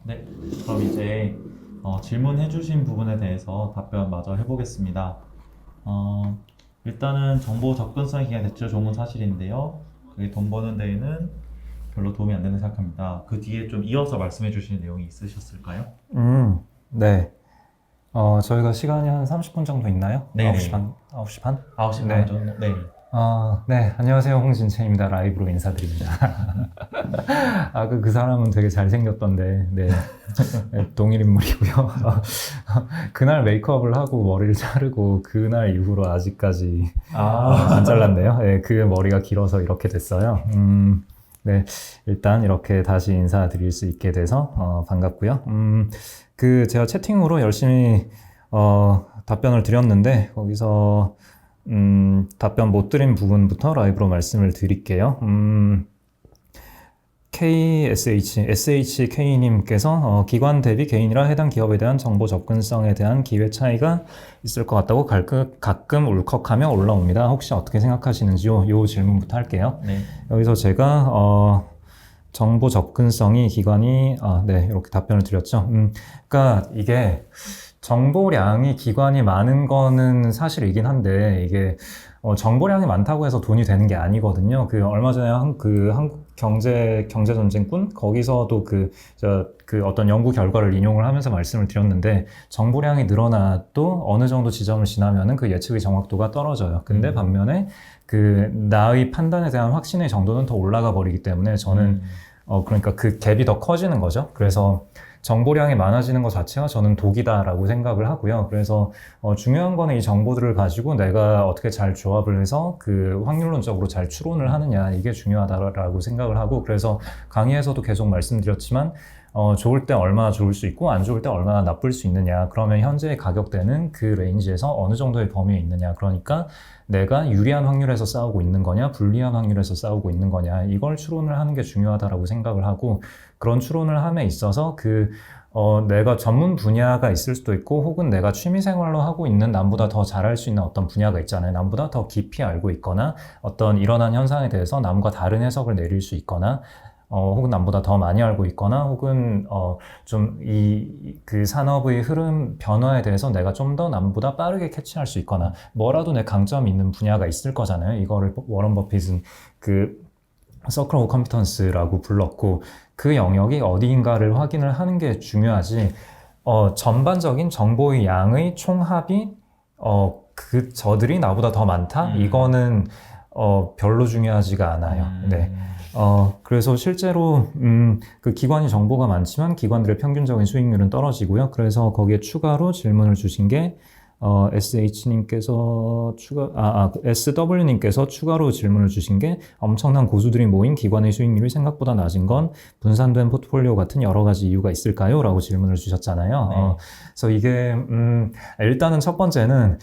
네, 그럼 이제 질문해 주신 부분에 대해서 답변 마저 해보겠습니다. 어, 일단은 정보 접근성이 굉장히 대체로 좋은 사실인데요. 그게 돈 버는 데에는 별로 도움이 안 된다고 생각합니다. 그 뒤에 좀 이어서 말씀해 주실 내용이 있으셨을까요? 네. 저희가 시간이 한 30분 정도 있나요? 네네. 9시 반? 9시 반? 9시 반 네. 정도? 네. 네. 안녕하세요. 홍진채입니다. 라이브로 인사드립니다. 그 사람은 되게 잘생겼던데, 네. 네, 동일 인물이고요. 그날 메이크업을 하고 머리를 자르고 그날 이후로 아직까지 안 잘랐네요. 네, 그 머리가 길어서 이렇게 됐어요. 네. 일단 이렇게 다시 인사드릴 수 있게 돼서 반갑고요. 제가 채팅으로 열심히 답변을 드렸는데 거기서 답변 못 드린 부분부터 라이브로 말씀을 드릴게요. SHK님께서 기관 대비 개인이라 해당 기업에 대한 정보 접근성에 대한 기회 차이가 있을 것 같다고 가끔 울컥하며 올라옵니다. 혹시 어떻게 생각하시는지요? 이 질문부터 할게요. 네. 여기서 제가 정보 접근성이 기관이 네, 이렇게 답변을 드렸죠. 그러니까 이게 정보량이 기관이 많은 거는 사실이긴 한데 이게 정보량이 많다고 해서 돈이 되는 게 아니거든요. 얼마 전에 한국 경제전쟁꾼 거기서도 그 어떤 연구 결과를 인용을 하면서 말씀을 드렸는데 정보량이 늘어나도 어느 정도 지점을 지나면은 그 예측의 정확도가 떨어져요. 근데 반면에 나의 판단에 대한 확신의 정도는 더 올라가 버리기 때문에 저는 그러니까 그 갭이 더 커지는 거죠. 그래서 정보량이 많아지는 것 자체가 저는 독이다라고 생각을 하고요. 그래서 중요한 거는 이 정보들을 가지고 내가 어떻게 잘 조합을 해서 확률론적으로 잘 추론을 하느냐, 이게 중요하다라고 생각을 하고, 그래서 강의에서도 계속 말씀드렸지만 좋을 때 얼마나 좋을 수 있고 안 좋을 때 얼마나 나쁠 수 있느냐, 그러면 현재의 가격대는 그 레인지에서 어느 정도의 범위에 있느냐, 그러니까 내가 유리한 확률에서 싸우고 있는 거냐 불리한 확률에서 싸우고 있는 거냐, 이걸 추론을 하는 게 중요하다라고 생각을 하고, 그런 추론을 함에 있어서 내가 전문 분야가 있을 수도 있고 혹은 내가 취미생활로 하고 있는 남보다 더 잘할 수 있는 어떤 분야가 있잖아요. 남보다 더 깊이 알고 있거나 어떤 일어난 현상에 대해서 남과 다른 해석을 내릴 수 있거나 혹은 남보다 더 많이 알고 있거나 혹은 좀 그 산업의 흐름 변화에 대해서 내가 좀 더 남보다 빠르게 캐치할 수 있거나 뭐라도 내 강점이 있는 분야가 있을 거잖아요. 이거를 워런 버핏은 서클 오브 컴피턴스라고 불렀고, 그 영역이 어디인가를 확인을 하는 게 중요하지, 전반적인 정보의 양의 총합이 저들이 나보다 더 많다? 이거는 별로 중요하지가 않아요. 네. 그래서 실제로 그 기관이 정보가 많지만 기관들의 평균적인 수익률은 떨어지고요. 그래서 거기에 추가로 질문을 주신 게 SH님께서 SW님께서 추가로 질문을 주신 게, 엄청난 고수들이 모인 기관의 수익률이 생각보다 낮은 건 분산된 포트폴리오 같은 여러 가지 이유가 있을까요? 라고 질문을 주셨잖아요. 네. 그래서 이게 일단은 첫 번째는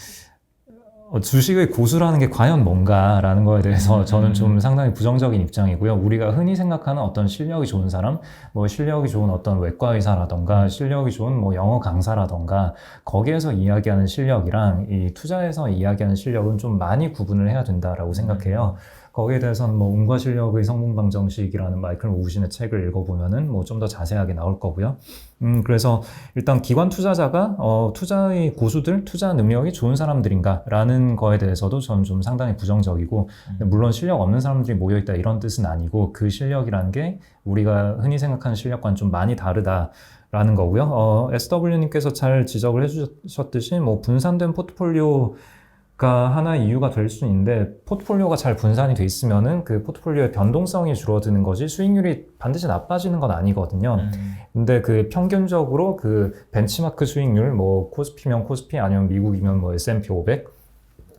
주식의 고수라는 게 과연 뭔가라는 거에 대해서 저는 좀 상당히 부정적인 입장이고요. 우리가 흔히 생각하는 어떤 실력이 좋은 사람, 뭐 실력이 좋은 어떤 외과 의사라던가 실력이 좋은 뭐 영어 강사라던가 거기에서 이야기하는 실력이랑 이 투자에서 이야기하는 실력은 좀 많이 구분을 해야 된다라고 생각해요. 거기에 대해서는 뭐 운과 실력의 성분 방정식이라는 마이클 우신의 책을 읽어보면은 뭐 좀 더 자세하게 나올 거고요. 그래서 일단 기관 투자자가 투자의 고수들, 투자 능력이 좋은 사람들인가라는 거에 대해서도 저는 좀 상당히 부정적이고, 물론 실력 없는 사람들이 모여있다 이런 뜻은 아니고, 그 실력이라는 게 우리가 흔히 생각하는 실력과는 좀 많이 다르다라는 거고요. SW님께서 잘 지적을 해주셨듯이 뭐 분산된 포트폴리오가 하나의 이유가 될 수 있는데, 포트폴리오가 잘 분산이 돼 있으면은 그 포트폴리오의 변동성이 줄어드는 거지 수익률이 반드시 나빠지는 건 아니거든요. 근데 평균적으로 벤치마크 수익률, 뭐 코스피면 코스피 아니면 미국이면 뭐 S&P 500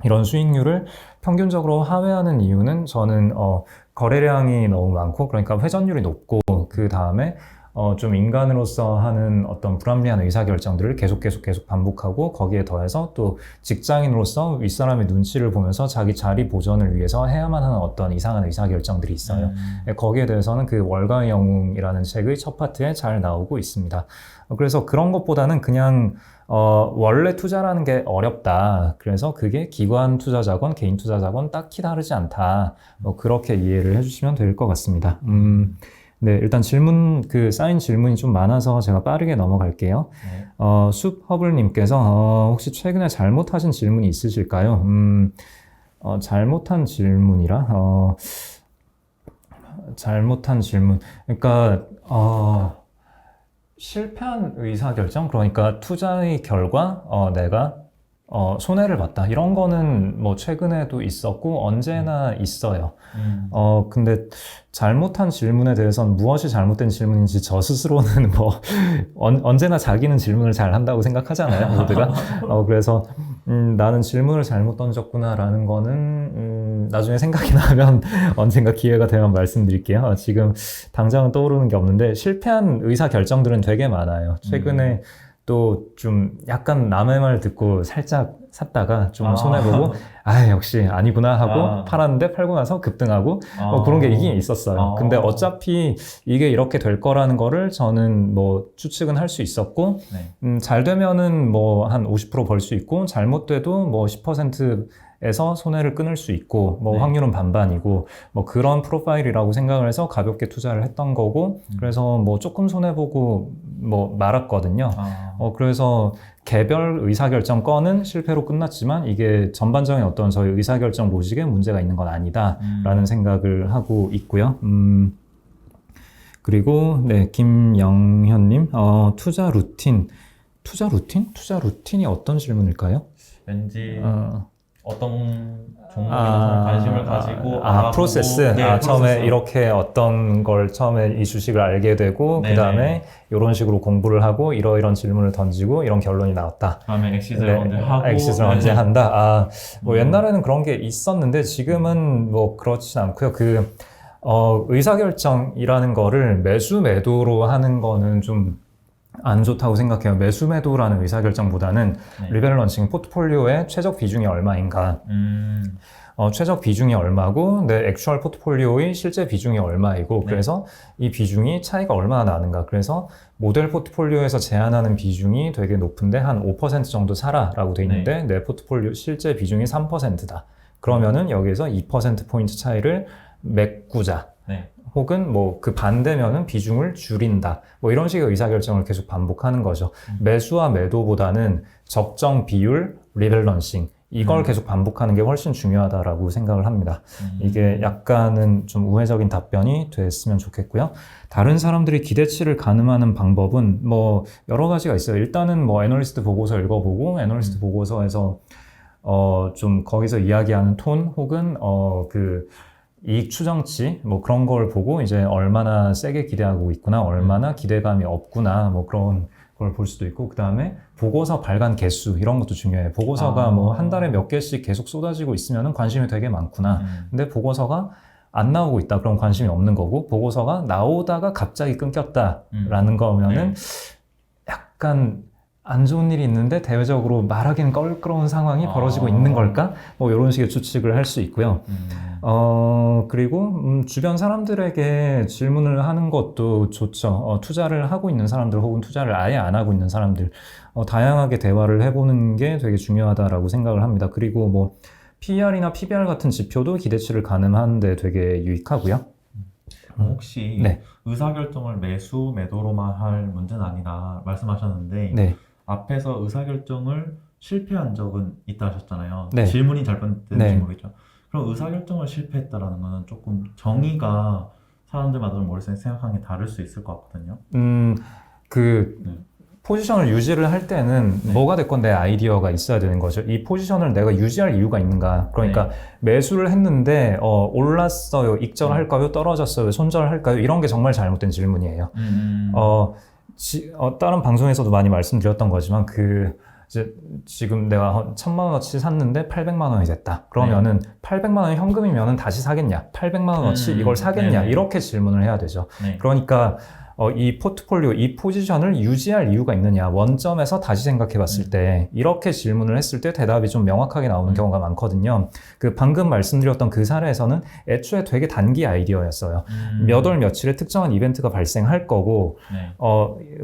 이런 수익률을 평균적으로 하회하는 이유는 저는 거래량이 너무 많고, 그러니까 회전율이 높고, 그 다음에 좀 인간으로서 하는 어떤 불합리한 의사결정들을 계속 반복하고, 거기에 더해서 또 직장인으로서 윗사람의 눈치를 보면서 자기 자리 보전을 위해서 해야만 하는 어떤 이상한 의사결정들이 있어요. 거기에 대해서는 월가의 영웅이라는 책의 첫 파트에 잘 나오고 있습니다. 그래서 그런 것보다는 그냥 원래 투자라는 게 어렵다. 그래서 그게 기관 투자자건 개인 투자자건 딱히 다르지 않다. 그렇게 이해를 해주시면 될 것 같습니다. 네, 일단 쌓인 질문이 좀 많아서 제가 빠르게 넘어갈게요. 네. 숲허블님께서, 혹시 최근에 잘못하신 질문이 있으실까요? 잘못한 질문이라, 잘못한 질문. 그러니까, 실패한 의사결정? 그러니까 투자의 결과, 내가 손해를 봤다. 이런 거는 뭐 최근에도 있었고 언제나 있어요. 근데 잘못한 질문에 대해서는 무엇이 잘못된 질문인지 저 스스로는 뭐 언제나 자기는 질문을 잘 한다고 생각하잖아요, 모두가. 그래서 나는 질문을 잘못 던졌구나라는 거는 나중에 생각이 나면 언젠가 기회가 되면 말씀드릴게요. 지금 당장은 떠오르는 게 없는데 실패한 의사 결정들은 되게 많아요. 최근에 또 좀 약간 남의 말 듣고 살짝 샀다가 좀 손해보고 역시 아니구나 하고 팔았는데 팔고 나서 급등하고 그런 게 있긴 있었어요. 근데 어차피 이게 이렇게 될 거라는 거를 저는 뭐 추측은 할 수 있었고 네. 잘 되면은 뭐 한 50% 벌 수 있고 잘못돼도 뭐 10%에서 손해를 끊을 수 있고 뭐 네. 확률은 반반이고 뭐 그런 프로파일이라고 생각을 해서 가볍게 투자를 했던 거고 그래서 뭐 조금 손해보고 뭐 말았거든요. 그래서 개별 의사결정 건은 실패로 끝났지만 이게 전반적인 어떤 저희 의사결정 로직에 문제가 있는 건 아니다라는 생각을 하고 있고요. 그리고 네, 김영현님, 투자 루틴? 투자 루틴이 어떤 질문일까요? 왠지 어떤 종목이나 관심을 가지고 알아보고 프로세스. 네, 처음에 프로세스. 이렇게 어떤 걸 처음에 이 주식을 알게 되고 네네. 그 다음에 이런 식으로 공부를 하고 이런 질문을 던지고 이런 결론이 나왔다. 다음에 엑시트를 언제 하고 엑시트를 네. 언제 한다. 뭐 옛날에는 그런 게 있었는데 지금은 뭐 그렇진 않고요. 의사결정이라는 거를 매수매도로 하는 거는 좀 안 좋다고 생각해요. 매수매도라는 의사결정보다는 네. 리밸런싱 포트폴리오의 최적 비중이 얼마인가. 최적 비중이 얼마고 내 액추얼 포트폴리오의 실제 비중이 얼마이고 그래서 이 비중이 차이가 얼마나 나는가. 그래서 모델 포트폴리오에서 제한하는 비중이 되게 높은데 한 5% 정도 사라라고 돼 있는데 내 포트폴리오 실제 비중이 3%다. 그러면은 여기에서 2%포인트 차이를 메꾸자. 네. 혹은 뭐 그 반대면은 비중을 줄인다. 뭐 이런 식의 의사결정을 계속 반복하는 거죠. 매수와 매도보다는 적정 비율, 리밸런싱 이걸 계속 반복하는 게 훨씬 중요하다라고 생각을 합니다. 이게 약간은 좀 우회적인 답변이 됐으면 좋겠고요. 다른 사람들이 기대치를 가늠하는 방법은 뭐 여러 가지가 있어요. 일단은 뭐 애널리스트 보고서 읽어보고 애널리스트 보고서에서 좀 거기서 이야기하는 톤 혹은 이익 추정치 뭐 그런 걸 보고 이제 얼마나 세게 기대하고 있구나, 얼마나 기대감이 없구나, 뭐 그런 걸 볼 수도 있고, 그 다음에 보고서 발간 개수 이런 것도 중요해요. 보고서가 뭐 한 달에 몇 개씩 계속 쏟아지고 있으면은 관심이 되게 많구나. 근데 보고서가 안 나오고 있다. 그럼 관심이 없는 거고, 보고서가 나오다가 갑자기 끊겼다라는 거면은 약간 안 좋은 일이 있는데 대외적으로 말하기는 껄끄러운 상황이 벌어지고 있는 걸까? 뭐 이런 식의 추측을 할 수 있고요. 그리고 주변 사람들에게 질문을 하는 것도 좋죠. 투자를 하고 있는 사람들 혹은 투자를 아예 안 하고 있는 사람들 다양하게 대화를 해보는 게 되게 중요하다라고 생각을 합니다. 그리고 뭐 PER이나 PBR 같은 지표도 기대치를 가늠하는 데 되게 유익하고요. 혹시 네. 의사결정을 매수, 매도로만 할 문제는 아니다 말씀하셨는데 네. 앞에서 의사결정을 실패한 적은 있다 하셨잖아요. 네. 질문이 잘못됐는지 네. 모르겠죠. 그럼 의사결정을 실패했다라는 거는 조금 정의가 사람들마다 좀 머릿속에 생각하는 게 다를 수 있을 것 같거든요. 포지션을 유지를 할 때는 뭐가 됐건 내 아이디어가 있어야 되는 거죠. 이 포지션을 내가 유지할 이유가 있는가. 그러니까 매수를 했는데 올랐어요, 익절할까요, 떨어졌어요, 손절할까요, 이런 게 정말 잘못된 질문이에요. 다른 방송에서도 많이 말씀드렸던 거지만 이제 지금 내가 1,000만 원어치 샀는데 800만 원이 됐다. 그러면은 800만 원이 현금이면은 다시 사겠냐? 800만 원어치 이걸 사겠냐? 이렇게 질문을 해야 되죠. 그러니까 이 포트폴리오, 이 포지션을 유지할 이유가 있느냐, 원점에서 다시 생각해 봤을 때 이렇게 질문을 했을 때 대답이 좀 명확하게 나오는 경우가 많거든요. 방금 말씀드렸던 그 사례에서는 애초에 되게 단기 아이디어였어요. 몇 월 며칠에 특정한 이벤트가 발생할 거고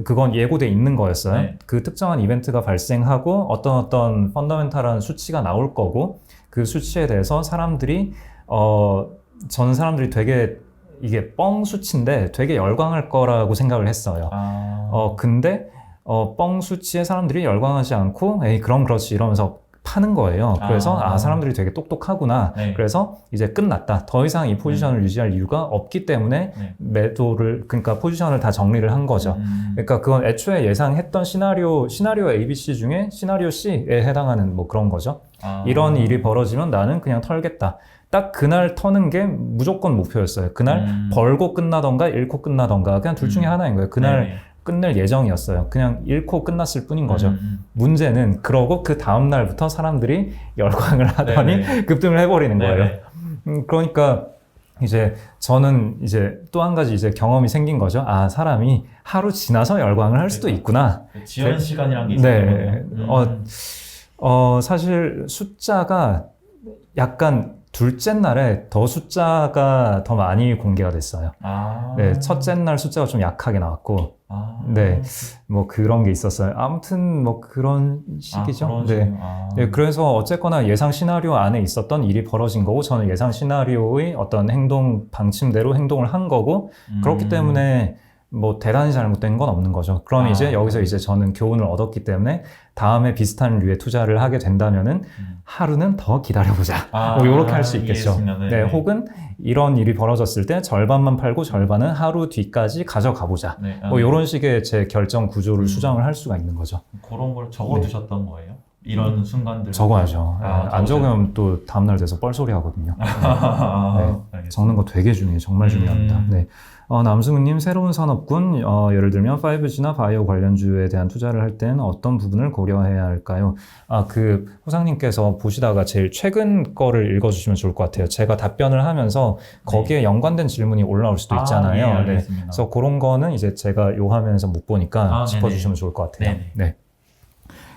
그건 예고돼 있는 거였어요. 그 특정한 이벤트가 발생하고 어떤 펀더멘탈한 수치가 나올 거고 그 수치에 대해서 사람들이 되게 이게 뻥 수치인데 되게 열광할 거라고 생각을 했어요. 근데 뻥 수치에 사람들이 열광하지 않고 에이 그럼 그렇지 이러면서 파는 거예요. 그래서 사람들이 되게 똑똑하구나. 네. 그래서 이제 끝났다. 더 이상 이 포지션을 유지할 이유가 없기 때문에 네. 매도를 그러니까 포지션을 다 정리를 한 거죠. 그러니까 그건 애초에 예상했던 시나리오 ABC 중에 시나리오 C에 해당하는 뭐 그런 거죠. 이런 일이 벌어지면 나는 그냥 털겠다. 딱 그날 터는 게 무조건 목표였어요. 그날 벌고 끝나던가 잃고 끝나던가 그냥 둘 중에 하나인 거예요. 그날 네. 끝낼 예정이었어요. 그냥 잃고 끝났을 뿐인 거죠. 문제는 그러고 그 다음 날부터 사람들이 열광을 하더니 네네. 급등을 해버리는 거예요. 네네. 그러니까 이제 저는 이제 또 한 가지 이제 경험이 생긴 거죠. 사람이 하루 지나서 열광을 할 수도 있구나. 지연 시간이란 게 네. 있어요. 사실 숫자가 약간 둘째 날에 더 숫자가 더 많이 공개가 됐어요. 네, 첫째 날 숫자가 좀 약하게 나왔고, 네, 뭐 그런 게 있었어요. 아무튼 뭐 그런 식이죠. 네. 네, 그래서 어쨌거나 예상 시나리오 안에 있었던 일이 벌어진 거고, 저는 예상 시나리오의 어떤 행동 방침대로 행동을 한 거고, 그렇기 때문에 뭐 대단히 잘못된 건 없는 거죠. 그럼 이제 여기서 이제 저는 교훈을 얻었기 때문에 다음에 비슷한 류의 투자를 하게 된다면은 하루는 더 기다려보자. 뭐 이렇게 할 수 있겠죠. 네, 혹은 이런 일이 벌어졌을 때 절반만 팔고 절반은 하루 뒤까지 가져가 보자. 네. 뭐 이런 식의 제 결정 구조를 수정을 할 수가 있는 거죠. 그런 걸 적어두셨던 거예요? 이런 순간들 적어야죠. 안 적으면 또 다음날 돼서 뻘소리 하거든요. 네. 적는 거 되게 중요해요. 정말 중요합니다. 네. 남승우님, 새로운 산업군, 예를 들면 5G나 바이오 관련주에 대한 투자를 할 때는 어떤 부분을 고려해야 할까요? 호상님께서 보시다가 제일 최근 거를 읽어주시면 좋을 것 같아요. 제가 답변을 하면서 거기에 연관된 질문이 올라올 수도 있잖아요. 네, 그래서 그런 거는 이제 제가 요 화면에서 못 보니까 짚어주시면 좋을 것 같아요. 네.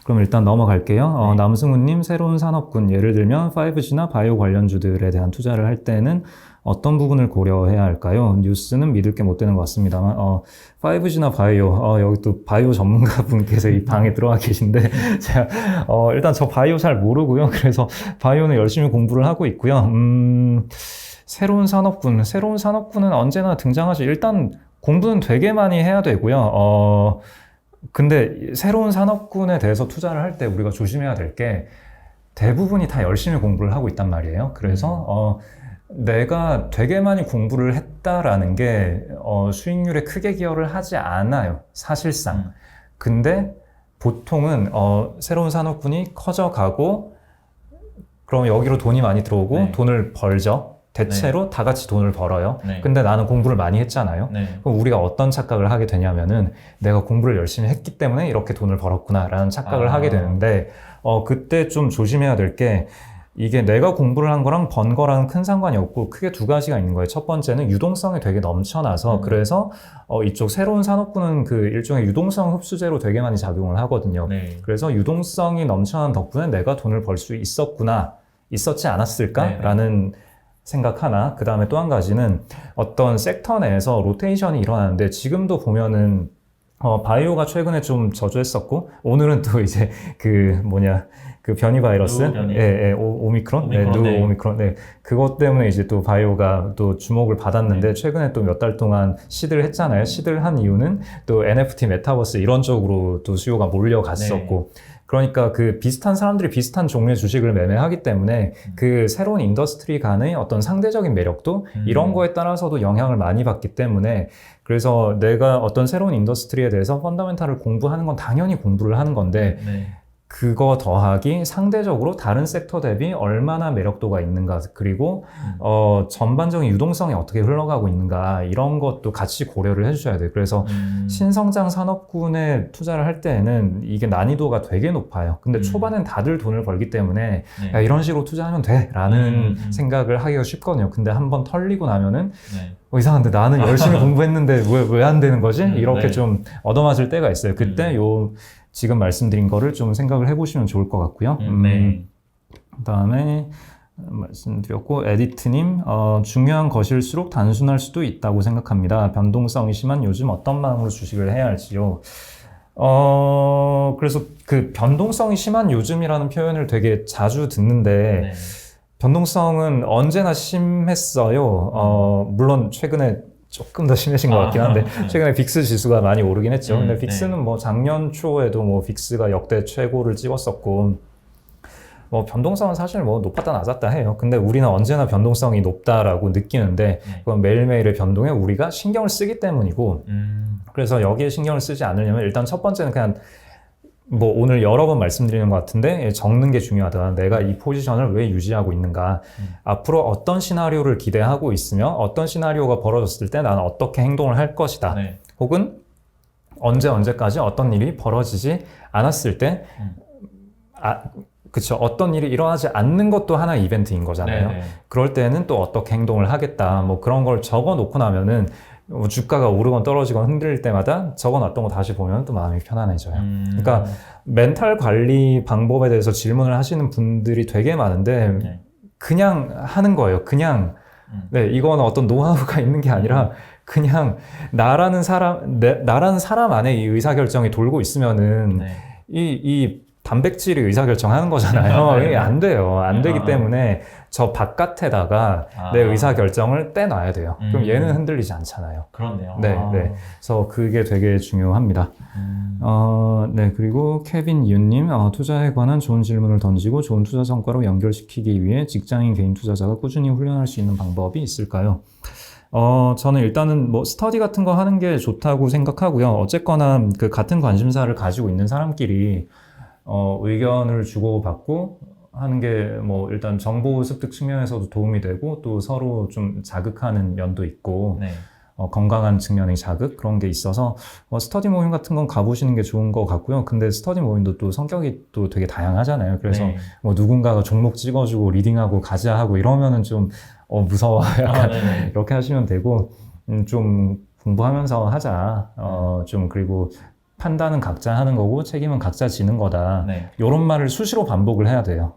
그럼 일단 넘어갈게요. 남승우님, 새로운 산업군, 예를 들면 5G나 바이오 관련주들에 대한 투자를 할 때는 어떤 부분을 고려해야 할까요? 뉴스는 믿을 게 못 되는 것 같습니다만 5G나 바이오, 여기 또 바이오 전문가분께서 이 방에 들어와 계신데 제가 일단 저 바이오 잘 모르고요. 그래서 바이오는 열심히 공부를 하고 있고요. 새로운 산업군은 언제나 등장하죠. 일단 공부는 되게 많이 해야 되고요. 근데 새로운 산업군에 대해서 투자를 할 때 우리가 조심해야 될 게 대부분이 다 열심히 공부를 하고 있단 말이에요. 그래서 내가 되게 많이 공부를 했다라는 게 수익률에 크게 기여를 하지 않아요. 사실상. 근데 보통은 새로운 산업군이 커져가고 그럼 여기로 돈이 많이 들어오고 돈을 벌죠. 대체로 다 같이 돈을 벌어요. 근데 나는 공부를 많이 했잖아요. 그럼 우리가 어떤 착각을 하게 되냐면은 내가 공부를 열심히 했기 때문에 이렇게 돈을 벌었구나 라는 착각을 하게 되는데 그때 좀 조심해야 될 게 이게 내가 공부를 한 거랑 번 거랑 큰 상관이 없고 크게 두 가지가 있는 거예요. 첫 번째는 유동성이 되게 넘쳐나서 그래서 이쪽 새로운 산업군은 그 일종의 유동성 흡수제로 되게 많이 작용을 하거든요. 그래서 유동성이 넘쳐난 덕분에 내가 돈을 벌 수 있었지 않았을까? 라는 생각 하나. 그 다음에 또 한 가지는 어떤 섹터 내에서 로테이션이 일어나는데 지금도 보면은 바이오가 최근에 좀 저조했었고 오늘은 또 이제 그 변이 바이러스, 오미크론, 누 오미크론, 그것 때문에 이제 또 바이오가 또 주목을 받았는데 최근에 또 몇 달 동안 시드를 했잖아요. 시드를 한 이유는 또 NFT, 메타버스 이런 쪽으로 또 수요가 몰려갔었고. 그러니까 그 비슷한 사람들이 비슷한 종류의 주식을 매매하기 때문에 그 새로운 인더스트리 간의 어떤 상대적인 매력도 이런 거에 따라서도 영향을 많이 받기 때문에 그래서 내가 어떤 새로운 인더스트리에 대해서 펀더멘탈을 공부하는 건 당연히 공부를 하는 건데 그거 더하기 상대적으로 다른 섹터 대비 얼마나 매력도가 있는가 그리고 전반적인 유동성이 어떻게 흘러가고 있는가 이런 것도 같이 고려를 해주셔야 돼요. 그래서 신성장 산업군에 투자를 할 때에는 이게 난이도가 되게 높아요. 근데 초반엔 다들 돈을 벌기 때문에 야, 이런 식으로 투자하면 돼 라는 생각을 하기가 쉽거든요. 근데 한번 털리고 나면은 이상한데 나는 열심히 공부했는데 왜 안 되는 거지? 이렇게 좀 얻어맞을 때가 있어요. 그때 지금 말씀드린 거를 좀 생각을 해보시면 좋을 것 같고요. 그 다음에 말씀드렸고 에디트님 중요한 것일수록 단순할 수도 있다고 생각합니다. 변동성이 심한 요즘 어떤 마음으로 주식을 해야 할지요. 그래서 그 변동성이 심한 요즘이라는 표현을 되게 자주 듣는데 변동성은 언제나 심했어요. 물론 최근에 조금 더 심해진 것 같긴 한데 네. 최근에 빅스 지수가 많이 오르긴 했죠. 근데 네. 빅스는 뭐 작년 초에도 뭐 빅스가 역대 최고를 찍었었고 뭐 변동성은 사실 뭐 높았다 낮았다 해요. 근데 우리는 언제나 변동성이 높다라고 느끼는데 그건 매일매일의 변동에 우리가 신경을 쓰기 때문이고 그래서 여기에 신경을 쓰지 않으려면 일단 첫 번째는 그냥 뭐 오늘 여러 번 말씀드리는 것 같은데 적는 게 중요하다. 내가 이 포지션을 왜 유지하고 있는가. 앞으로 어떤 시나리오를 기대하고 있으며 어떤 시나리오가 벌어졌을 때 나는 어떻게 행동을 할 것이다. 네. 혹은 언제까지 어떤 일이 벌어지지 않았을 때 그쵸. 어떤 일이 일어나지 않는 것도 하나의 이벤트인 거잖아요. 네네. 그럴 때는 또 어떻게 행동을 하겠다. 뭐 그런 걸 적어 놓고 나면은 뭐 주가가 오르건 떨어지건 흔들릴 때마다 적어놨던 거 다시 보면 또 마음이 편안해져요. 그러니까 멘탈 관리 방법에 대해서 질문을 하시는 분들이 되게 많은데 네. 그냥 하는 거예요. 그냥 네, 이건 어떤 노하우가 있는 게 아니라 그냥 나라는 사람 안에 이 의사결정이 돌고 있으면은 네. 이 단백질이 의사결정하는 거잖아요. 네. 이게 안 돼요. 안 되기 때문에 저 바깥에다가 내 의사결정을 떼놔야 돼요. 그럼 얘는 흔들리지 않잖아요. 그렇네요. 네, 네. 그래서 그게 되게 중요합니다. 네. 그리고 케빈 윤님, 투자에 관한 좋은 질문을 던지고 좋은 투자 성과로 연결시키기 위해 직장인 개인 투자자가 꾸준히 훈련할 수 있는 방법이 있을까요? 저는 일단은 뭐 스터디 같은 거 하는 게 좋다고 생각하고요. 어쨌거나 그 같은 관심사를 가지고 있는 사람끼리 의견을 주고받고 하는 게 뭐 일단 정보 습득 측면에서도 도움이 되고 또 서로 좀 자극하는 면도 있고 네. 건강한 측면의 자극 그런 게 있어서 스터디 모임 같은 건 가보시는 게 좋은 것 같고요. 근데 스터디 모임도 또 성격이 또 되게 다양하잖아요. 그래서 네. 뭐 누군가가 종목 찍어주고 리딩하고 가자 하고 이러면은 좀 무서워 약간 이렇게 하시면 되고 좀 공부하면서 하자. 좀 그리고 판단은 각자 하는 거고 책임은 각자 지는 거다. 네. 이런 말을 수시로 반복을 해야 돼요.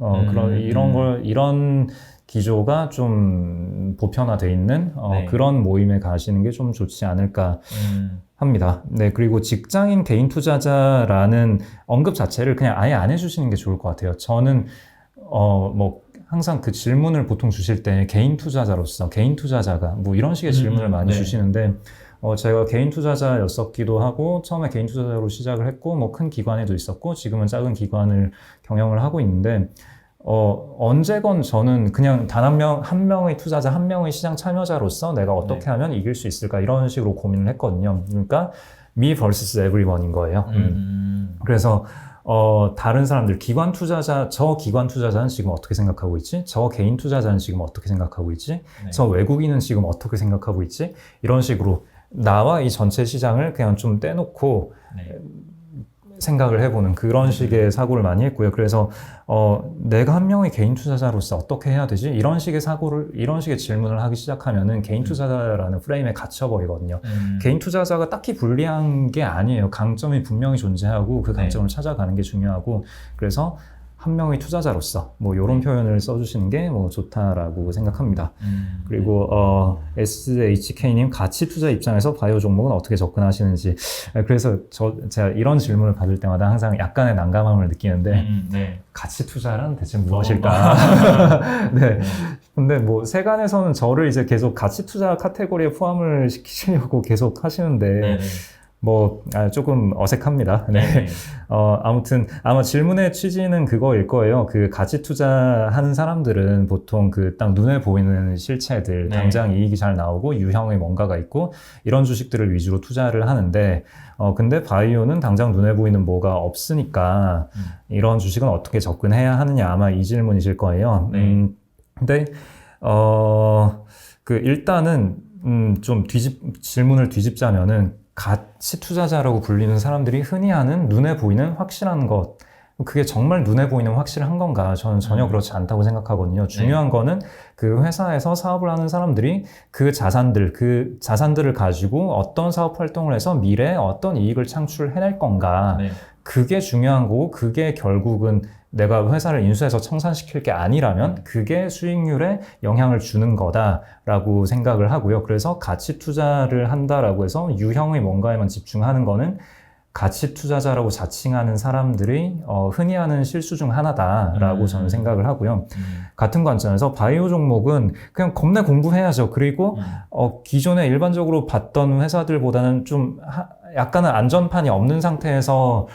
이런 기조가 좀 보편화돼 있는 네. 그런 모임에 가시는 게 좀 좋지 않을까 합니다. 네, 그리고 직장인 개인 투자자라는 언급 자체를 그냥 아예 안 해주시는 게 좋을 것 같아요. 저는 뭐 항상 그 질문을 보통 주실 때 개인 투자자로서 개인 투자자가 뭐 이런 식의 질문을 많이 네. 주시는데 제가 개인 투자자였었기도 하고 처음에 개인 투자자로 시작을 했고 뭐 큰 기관에도 있었고 지금은 작은 기관을 경영을 하고 있는데 언제건 저는 그냥 단 한 명의 투자자, 한 명의 시장 참여자로서 내가 어떻게 네. 하면 이길 수 있을까 이런 식으로 고민을 했거든요. 그러니까 me vs everyone인 거예요. 그래서 다른 사람들, 기관 투자자, 저 기관 투자자는 지금 어떻게 생각하고 있지? 저 개인 투자자는 지금 어떻게 생각하고 있지? 네. 저 외국인은 지금 어떻게 생각하고 있지? 이런 식으로 나와 이 전체 시장을 그냥 좀 떼놓고 네. 생각을 해보는 그런 식의 사고를 많이 했고요. 그래서 내가 한 명의 개인 투자자로서 어떻게 해야 되지? 이런 식의 질문을 하기 시작하면은 개인 투자자라는 프레임에 갇혀버리거든요. 개인 투자자가 딱히 불리한 게 아니에요. 강점이 분명히 존재하고 그 강점을 찾아가는 게 중요하고 그래서 한 명의 투자자로서 뭐 이런 표현을 써주시는 게 뭐 좋다라고 생각합니다. 그리고 SHK님 가치 투자 입장에서 바이오 종목은 어떻게 접근하시는지 그래서 제가 이런 질문을 받을 때마다 항상 약간의 난감함을 느끼는데 네. 가치 투자란 대체 무엇일까? 네. 근데 뭐 세간에서는 저를 이제 계속 가치 투자 카테고리에 포함을 시키려고 계속 하시는데 네. 뭐 조금 어색합니다. 네. 아무튼 아마 질문의 취지는 그거일 거예요. 그 가치 투자하는 사람들은 보통 그 딱 눈에 보이는 실체들, 네. 당장 이익이 잘 나오고 유형의 뭔가가 있고 이런 주식들을 위주로 투자를 하는데 근데 바이오는 당장 눈에 보이는 뭐가 없으니까 이런 주식은 어떻게 접근해야 하느냐 아마 이 질문이실 거예요. 근데 그 일단은 좀 질문을 뒤집자면은 가치 투자자라고 불리는 사람들이 흔히 하는 눈에 보이는 확실한 것 그게 정말 눈에 보이는 확실한 건가? 저는 전혀 그렇지 않다고 생각하거든요. 중요한 거는 그 회사에서 사업을 하는 사람들이 그 자산들을 가지고 어떤 사업 활동을 해서 미래에 어떤 이익을 창출해낼 건가? 그게 중요한 거고 그게 결국은 내가 회사를 인수해서 청산시킬 게 아니라면 그게 수익률에 영향을 주는 거다라고 생각을 하고요. 그래서 가치 투자를 한다라고 해서 유형의 뭔가에만 집중하는 거는 가치 투자자라고 자칭하는 사람들이 흔히 하는 실수 중 하나다라고 저는 생각을 하고요. 같은 관점에서 바이오 종목은 그냥 겁내 공부해야죠. 그리고 기존에 일반적으로 봤던 회사들보다는 좀 약간은 안전판이 없는 상태에서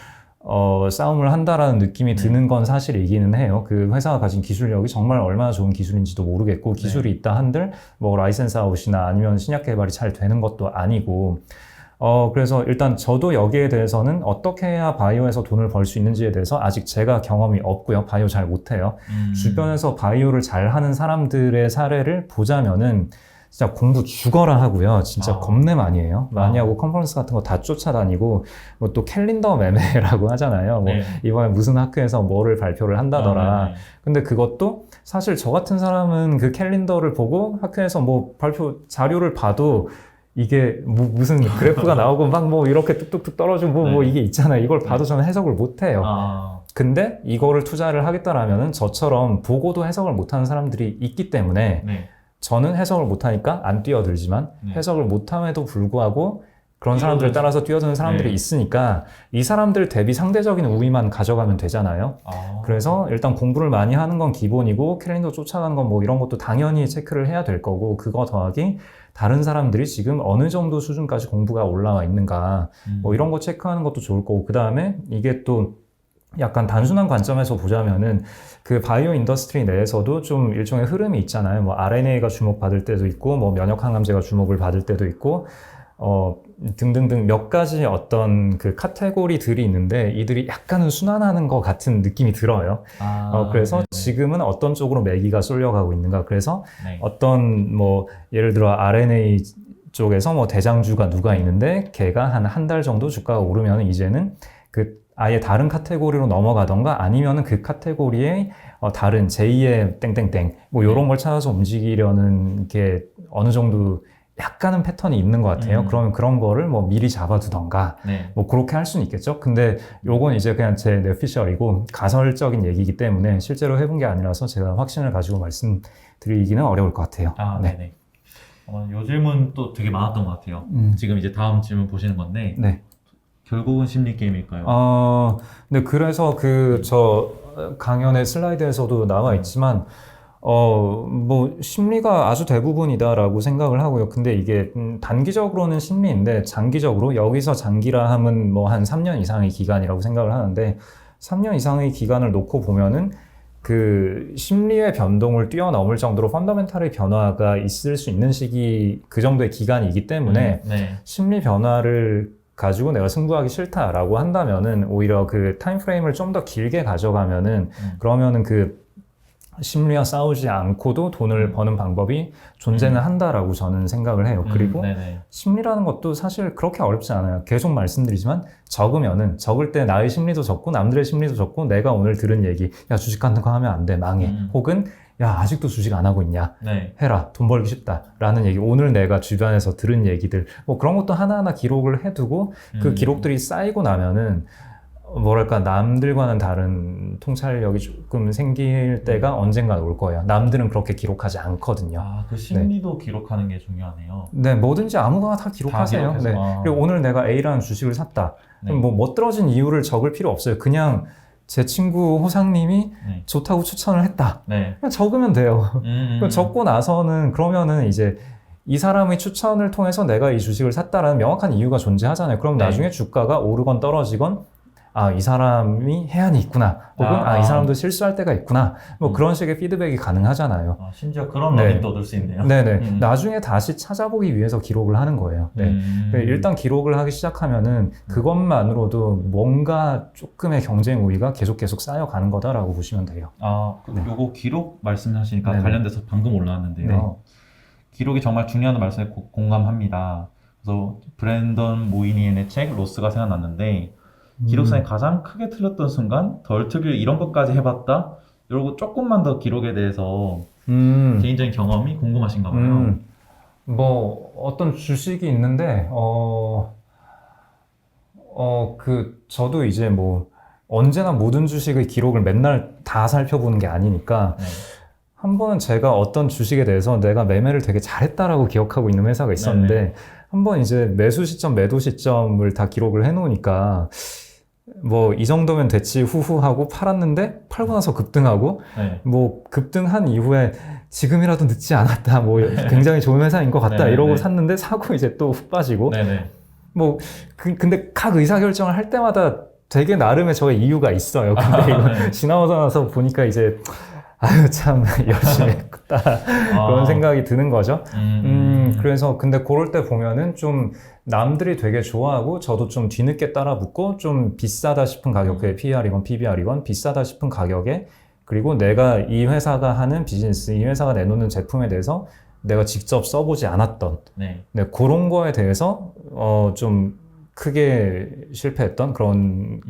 싸움을 한다라는 느낌이 드는 건 사실이기는 해요. 그 회사가 가진 기술력이 정말 얼마나 좋은 기술인지도 모르겠고, 기술이 있다 한들 뭐 라이센스 아웃이나 아니면 신약 개발이 잘 되는 것도 아니고, 그래서 일단 저도 여기에 대해서는 어떻게 해야 바이오에서 돈을 벌 수 있는지에 대해서 아직 제가 경험이 없고요. 바이오 잘 못해요. 주변에서 바이오를 잘 하는 사람들의 사례를 보자면은 진짜 공부 죽어라 하고요. 진짜 겁내 많이 해요. 많이 하고 컨퍼런스 같은 거 다 쫓아다니고, 뭐 또 캘린더 매매라고 하잖아요. 뭐 이번에 무슨 학교에서 뭐를 발표를 한다더라. 근데 그것도 사실 저 같은 사람은 그 캘린더를 보고 학교에서 뭐 발표 자료를 봐도 이게 무슨 그래프가 나오고 막 뭐 이렇게 뚝뚝뚝 떨어지고 뭐 이게 있잖아요. 이걸 봐도 저는 해석을 못 해요. 근데 이거를 투자를 하겠다라면은 저처럼 보고도 해석을 못하는 사람들이 있기 때문에 저는 해석을 못하니까 안 뛰어들지만 해석을 못함에도 불구하고 그런 사람들을 따라서 뛰어드는 사람들이 있으니까 이 사람들 대비 상대적인 우위만 가져가면 되잖아요. 그래서 일단 공부를 많이 하는 건 기본이고 캘린더 쫓아가는 건 뭐 이런 것도 당연히 체크를 해야 될 거고, 그거 더하기 다른 사람들이 지금 어느 정도 수준까지 공부가 올라와 있는가 뭐 이런 거 체크하는 것도 좋을 거고, 그 다음에 이게 또 약간 단순한 관점에서 보자면은 그 바이오 인더스트리 내에서도 좀 일종의 흐름이 있잖아요. 뭐 RNA가 주목받을 때도 있고, 뭐 면역 항암제가 주목을 받을 때도 있고, 등등등 몇 가지 어떤 그 카테고리들이 있는데 이들이 약간은 순환하는 것 같은 느낌이 들어요. 그래서 지금은 어떤 쪽으로 매기가 쏠려가고 있는가. 그래서 어떤 뭐 예를 들어 RNA 쪽에서 뭐 대장주가 누가 있는데 걔가 한 달 정도 주가가 오르면 이제는 그 아예 다른 카테고리로 넘어가던가 아니면은 그 카테고리에 다른 제2의 땡땡땡 뭐 이런 걸 찾아서 움직이려는 게 어느 정도 약간은 패턴이 있는 것 같아요. 그러면 그런 거를 뭐 미리 잡아두던가 뭐 그렇게 할 수는 있겠죠. 근데 요건 이제 그냥 제 뇌피셜이고 가설적인 얘기이기 때문에 실제로 해본 게 아니라서 제가 확신을 가지고 말씀드리기는 어려울 것 같아요. 네네. 요 질문 또 되게 많았던 것 같아요. 지금 이제 다음 질문 보시는 건데 결국은 심리 게임일까요? 네, 그래서 저 강연의 슬라이드에서도 나와 있지만, 뭐, 심리가 아주 대부분이다라고 생각을 하고요. 근데 이게, 단기적으로는 심리인데, 장기적으로, 여기서 장기라 함은 뭐 한 3년 이상의 기간이라고 생각을 하는데, 3년 이상의 기간을 놓고 보면은, 그 심리의 변동을 뛰어넘을 정도로 펀더멘탈의 변화가 있을 수 있는 시기, 그 정도의 기간이기 때문에, 심리 변화를 가지고 내가 승부하기 싫다라고 한다면은 오히려 그 타임프레임을 좀 더 길게 가져가면은 그러면은 그 심리와 싸우지 않고도 돈을 버는 방법이 존재는 한다라고 저는 생각을 해요. 그리고 심리라는 것도 사실 그렇게 어렵지 않아요. 계속 말씀드리지만 적을 때 나의 심리도 적고 남들의 심리도 적고 내가 오늘 들은 얘기, 야 주식 같은 거 하면 안 돼, 망해. 혹은 야 아직도 주식 안 하고 있냐, 해라, 돈 벌기 쉽다 라는 얘기, 오늘 내가 주변에서 들은 얘기들 뭐 그런 것도 하나하나 기록을 해두고 그 기록들이 쌓이고 나면은 뭐랄까 남들과는 다른 통찰력이 조금 생길 때가 언젠가 올 거예요. 남들은 그렇게 기록하지 않거든요. 그 심리도 기록하는 게 중요하네요. 네, 뭐든지 아무거나 다 기록하세요. 그리고 오늘 내가 A라는 주식을 샀다. 뭐 멋들어진 이유를 적을 필요 없어요. 그냥 제 친구 호상님이 좋다고 추천을 했다. 그냥 적으면 돼요. 적고 나서는 그러면은 이제 이 사람의 추천을 통해서 내가 이 주식을 샀다라는 명확한 이유가 존재하잖아요. 그럼 나중에 주가가 오르건 떨어지건 이 사람이 해안이 있구나. 혹은 이 사람도 실수할 때가 있구나. 뭐 그런 식의 피드백이 가능하잖아요. 심지어 그런 러닝도 얻을 수 있네요. 나중에 다시 찾아보기 위해서 기록을 하는 거예요. 일단 기록을 하기 시작하면은 그것만으로도 뭔가 조금의 경쟁 우위가 계속 쌓여가는 거다라고 보시면 돼요. 요거 기록 말씀하시니까 관련돼서 방금 올라왔는데요. 기록이 정말 중요한 말씀에 공감합니다. 그래서 브랜던 모이니엔의 책 로스가 생각났는데, 기록상에 가장 크게 틀렸던 순간 덜 틀릴 이런 것까지 해봤다, 이러고 조금만 더 기록에 대해서 개인적인 경험이 궁금하신가 봐요. 뭐 어떤 주식이 있는데 저도 이제 뭐 언제나 모든 주식의 기록을 맨날 다 살펴보는 게 아니니까 한 번은 제가 어떤 주식에 대해서 내가 매매를 되게 잘했다라고 기억하고 있는 회사가 있었는데 한번 이제 매수 시점, 매도 시점을 다 기록을 해놓으니까 뭐 이 정도면 됐지 후후하고 팔았는데 팔고 나서 급등하고 네. 뭐 급등한 이후에 지금이라도 늦지 않았다, 뭐 굉장히 좋은 회사인 것 같다 네네. 이러고 샀는데 사고 이제 또 훅 빠지고 네네. 뭐 근데 각 의사결정을 할 때마다 되게 나름의 저의 이유가 있어요. 근데 이거 네. 지나고 나서 보니까 이제 아유 참 열심히 했다 그런 생각이 드는 거죠. 그래서 근데 그럴 때 보면은 좀 남들이 되게 좋아하고 저도 좀 뒤늦게 따라 붙고 좀 비싸다 싶은 가격에 PER이건 PBR이건 비싸다 싶은 가격에, 그리고 내가 이 회사가 하는 비즈니스, 이 회사가 내놓는 제품에 대해서 내가 직접 써보지 않았던 네. 네, 그런 거에 대해서 좀 크게 실패했던 그런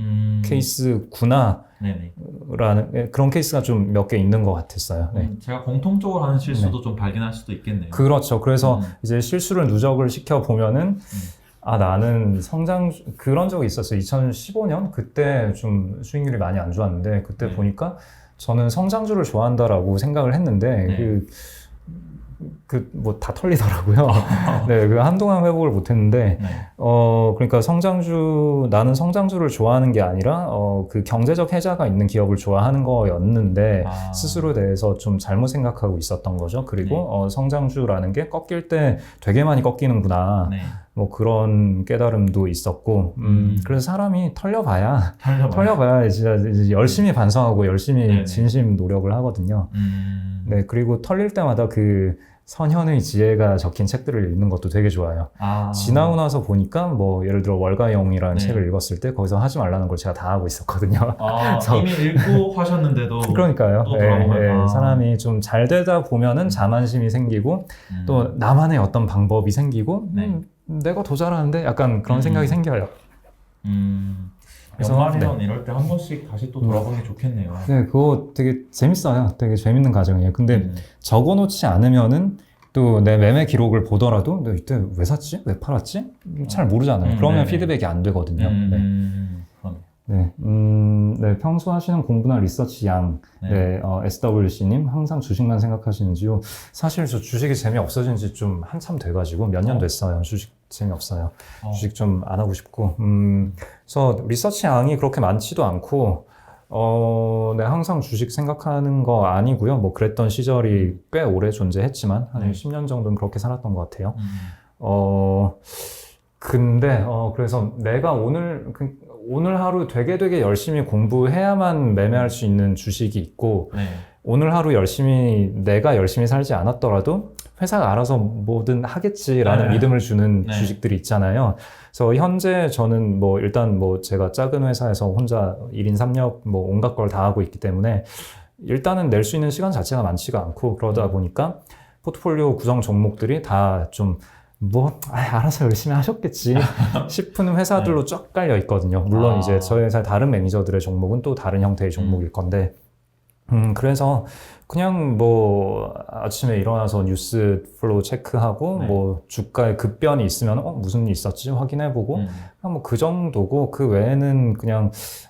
케이스구나 네네. 라는 그런 케이스가 좀 몇 개 있는 것 같았어요. 네. 제가 공통적으로 하는 실수도 좀 발견할 수도 있겠네요. 그렇죠. 그래서 이제 실수를 누적을 시켜 보면은 아 나는 그런 적이 있었어요. 2015년 그때 좀 수익률이 많이 안 좋았는데 그때 네. 보니까 저는 성장주를 좋아한다라고 생각을 했는데 네. 뭐 다 털리더라고요. 네, 그 한동안 회복을 못 했는데, 네. 그러니까 나는 성장주를 좋아하는 게 아니라, 그 경제적 혜자가 있는 기업을 좋아하는 거였는데, 스스로에 대해서 좀 잘못 생각하고 있었던 거죠. 그리고, 성장주라는 게 꺾일 때 되게 많이 꺾이는구나. 네. 뭐 그런 깨달음도 있었고, 그래서 사람이 털려봐야 진짜 이제 열심히 반성하고 열심히 네네. 진심 노력을 하거든요. 네, 그리고 털릴 때마다 그 선현의 지혜가 적힌 책들을 읽는 것도 되게 좋아요. 지나고 나서 보니까 뭐 예를 들어 월가영이라는 네. 책을 읽었을 때 거기서 하지 말라는 걸 제가 다 하고 있었거든요. 이미 읽고 하셨는데도 그러니까요. 또 돌아보면 사람이 좀 잘 되다 보면은 자만심이 생기고 또 나만의 어떤 방법이 생기고 네. 내가 더 잘하는데 약간 그런 생각이 생겨요. 그래서, 연말이면 이럴 때 한 번씩 다시 또 돌아보는 게 좋겠네요. 네, 그거 되게 재밌어요. 되게 재밌는 과정이에요. 근데 적어놓지 않으면은 또 내 매매 기록을 보더라도 너 이때 왜 샀지? 왜 팔았지? 잘 모르잖아요. 그러면 네네. 피드백이 안 되거든요. 그러네. 네, 평소 하시는 공부나 리서치 양, 네. SWC님, 항상 주식만 생각하시는지요? 사실 저 주식이 재미없어진 지 좀 한참 돼가지고 몇 년 됐어요. 주식 재미없어요. 주식 좀 안 하고 싶고. 그래서 리서치 양이 그렇게 많지도 않고, 네, 항상 주식 생각하는 거 아니고요. 뭐 그랬던 시절이 꽤 오래 존재했지만, 한 10년 정도는 그렇게 살았던 것 같아요. 근데, 그래서 내가 오늘 하루 되게 열심히 공부해야만 매매할 수 있는 주식이 있고, 네. 오늘 하루 내가 열심히 살지 않았더라도 회사가 알아서 뭐든 하겠지라는 믿음을 주는 주식들이 있잖아요. 그래서 현재 저는 일단 제가 작은 회사에서 혼자 1인 3역 온갖 걸 다 하고 있기 때문에 일단은 낼 수 있는 시간 자체가 많지가 않고, 그러다 보니까 포트폴리오 구성 종목들이 다 좀 알아서 열심히 하셨겠지 싶은 회사들로 쫙 깔려 있거든요. 물론 이제 저희 회사 다른 매니저들의 종목은 또 다른 형태의 종목일 건데, 그래서 그냥 아침에 일어나서 뉴스 플로우 체크하고 주가의 급변이 있으면 무슨 일 있었지 확인해보고 그냥 그 정도고, 그 외에는 그냥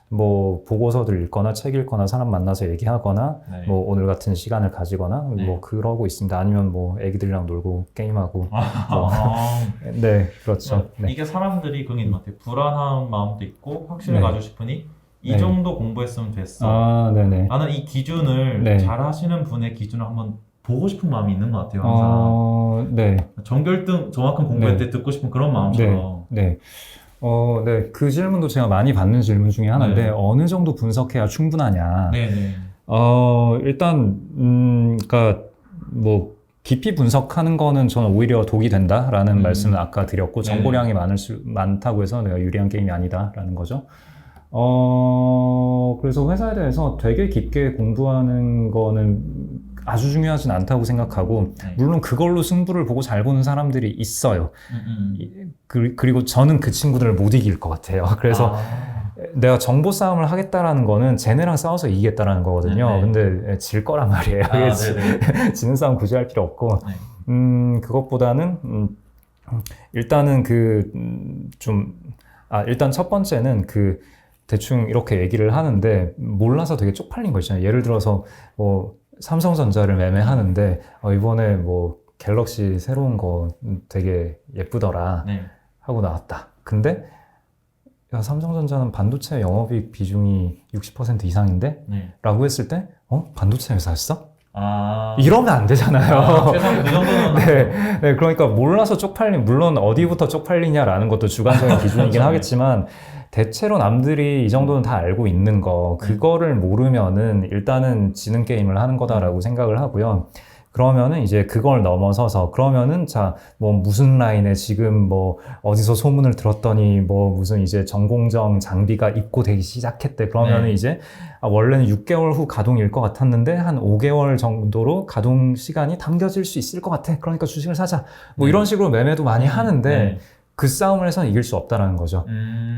보고서들 읽거나 책 읽거나 사람 만나서 얘기하거나 오늘 같은 시간을 가지거나 그러고 있습니다. 아니면 애기들이랑 놀고 게임하고 네, 그렇죠. 이게 사람들이 그런 게 있는 것 같아요. 불안한 마음도 있고 확신을 가지고 싶으니 이 정도 공부했으면 됐어. 네네. 나는 이 기준을 잘 하시는 분의 기준을 한번 보고 싶은 마음이 있는 것 같아요. 항상. 네. 정결등 저만큼 공부할 때 듣고 싶은 그런 마음처럼. 네. 그 질문도 제가 많이 받는 질문 중에 하나인데, 어느 정도 분석해야 충분하냐. 네네. 일단, 그러니까 깊이 분석하는 거는 저는 오히려 독이 된다라는 말씀을 아까 드렸고, 정보량이 많다고 해서 내가 유리한 게임이 아니다라는 거죠. 그래서 회사에 대해서 되게 깊게 공부하는 거는 아주 중요하진 않다고 생각하고, 물론 그걸로 승부를 보고 잘 보는 사람들이 있어요. 그리고 저는 그 친구들을 못 이길 것 같아요. 그래서 내가 정보 싸움을 하겠다라는 거는 쟤네랑 싸워서 이기겠다라는 거거든요. 근데 질 거란 말이에요. 지는 싸움 굳이 할 필요 없고, 그것보다는 일단은 일단 첫 번째는 대충 이렇게 얘기를 하는데 몰라서 되게 쪽팔린 거 있잖아요. 예를 들어서 삼성전자를 매매하는데 이번에 갤럭시 새로운 거 되게 예쁘더라 네. 하고 나왔다. 근데 야, 삼성전자는 반도체 영업이익 비중이 60% 이상인데? 네. 라고 했을 때 반도체 회사였어? 아. 이러면 안 되잖아요. 최소한 그 정도는. 네, 그러니까 몰라서 쪽팔린, 물론 어디부터 쪽팔리냐라는 것도 주관적인 기준이긴 그렇죠. 하겠지만, 대체로 남들이 이 정도는 다 알고 있는 거, 그거를 모르면은 일단은 지는 게임을 하는 거다라고 생각을 하고요. 그러면은 이제 그걸 넘어서서, 그러면은 자, 뭐 무슨 라인에 지금 뭐 어디서 소문을 들었더니 뭐 무슨 이제 전공정 장비가 입고되기 시작했대. 그러면은 네. 이제 원래는 6개월 후 가동일 것 같았는데 한 5개월 정도로 가동 시간이 당겨질 수 있을 것 같아. 그러니까 주식을 사자. 뭐 네. 이런 식으로 매매도 많이 하는데 네. 그 싸움을 해서는 이길 수 없다라는 거죠.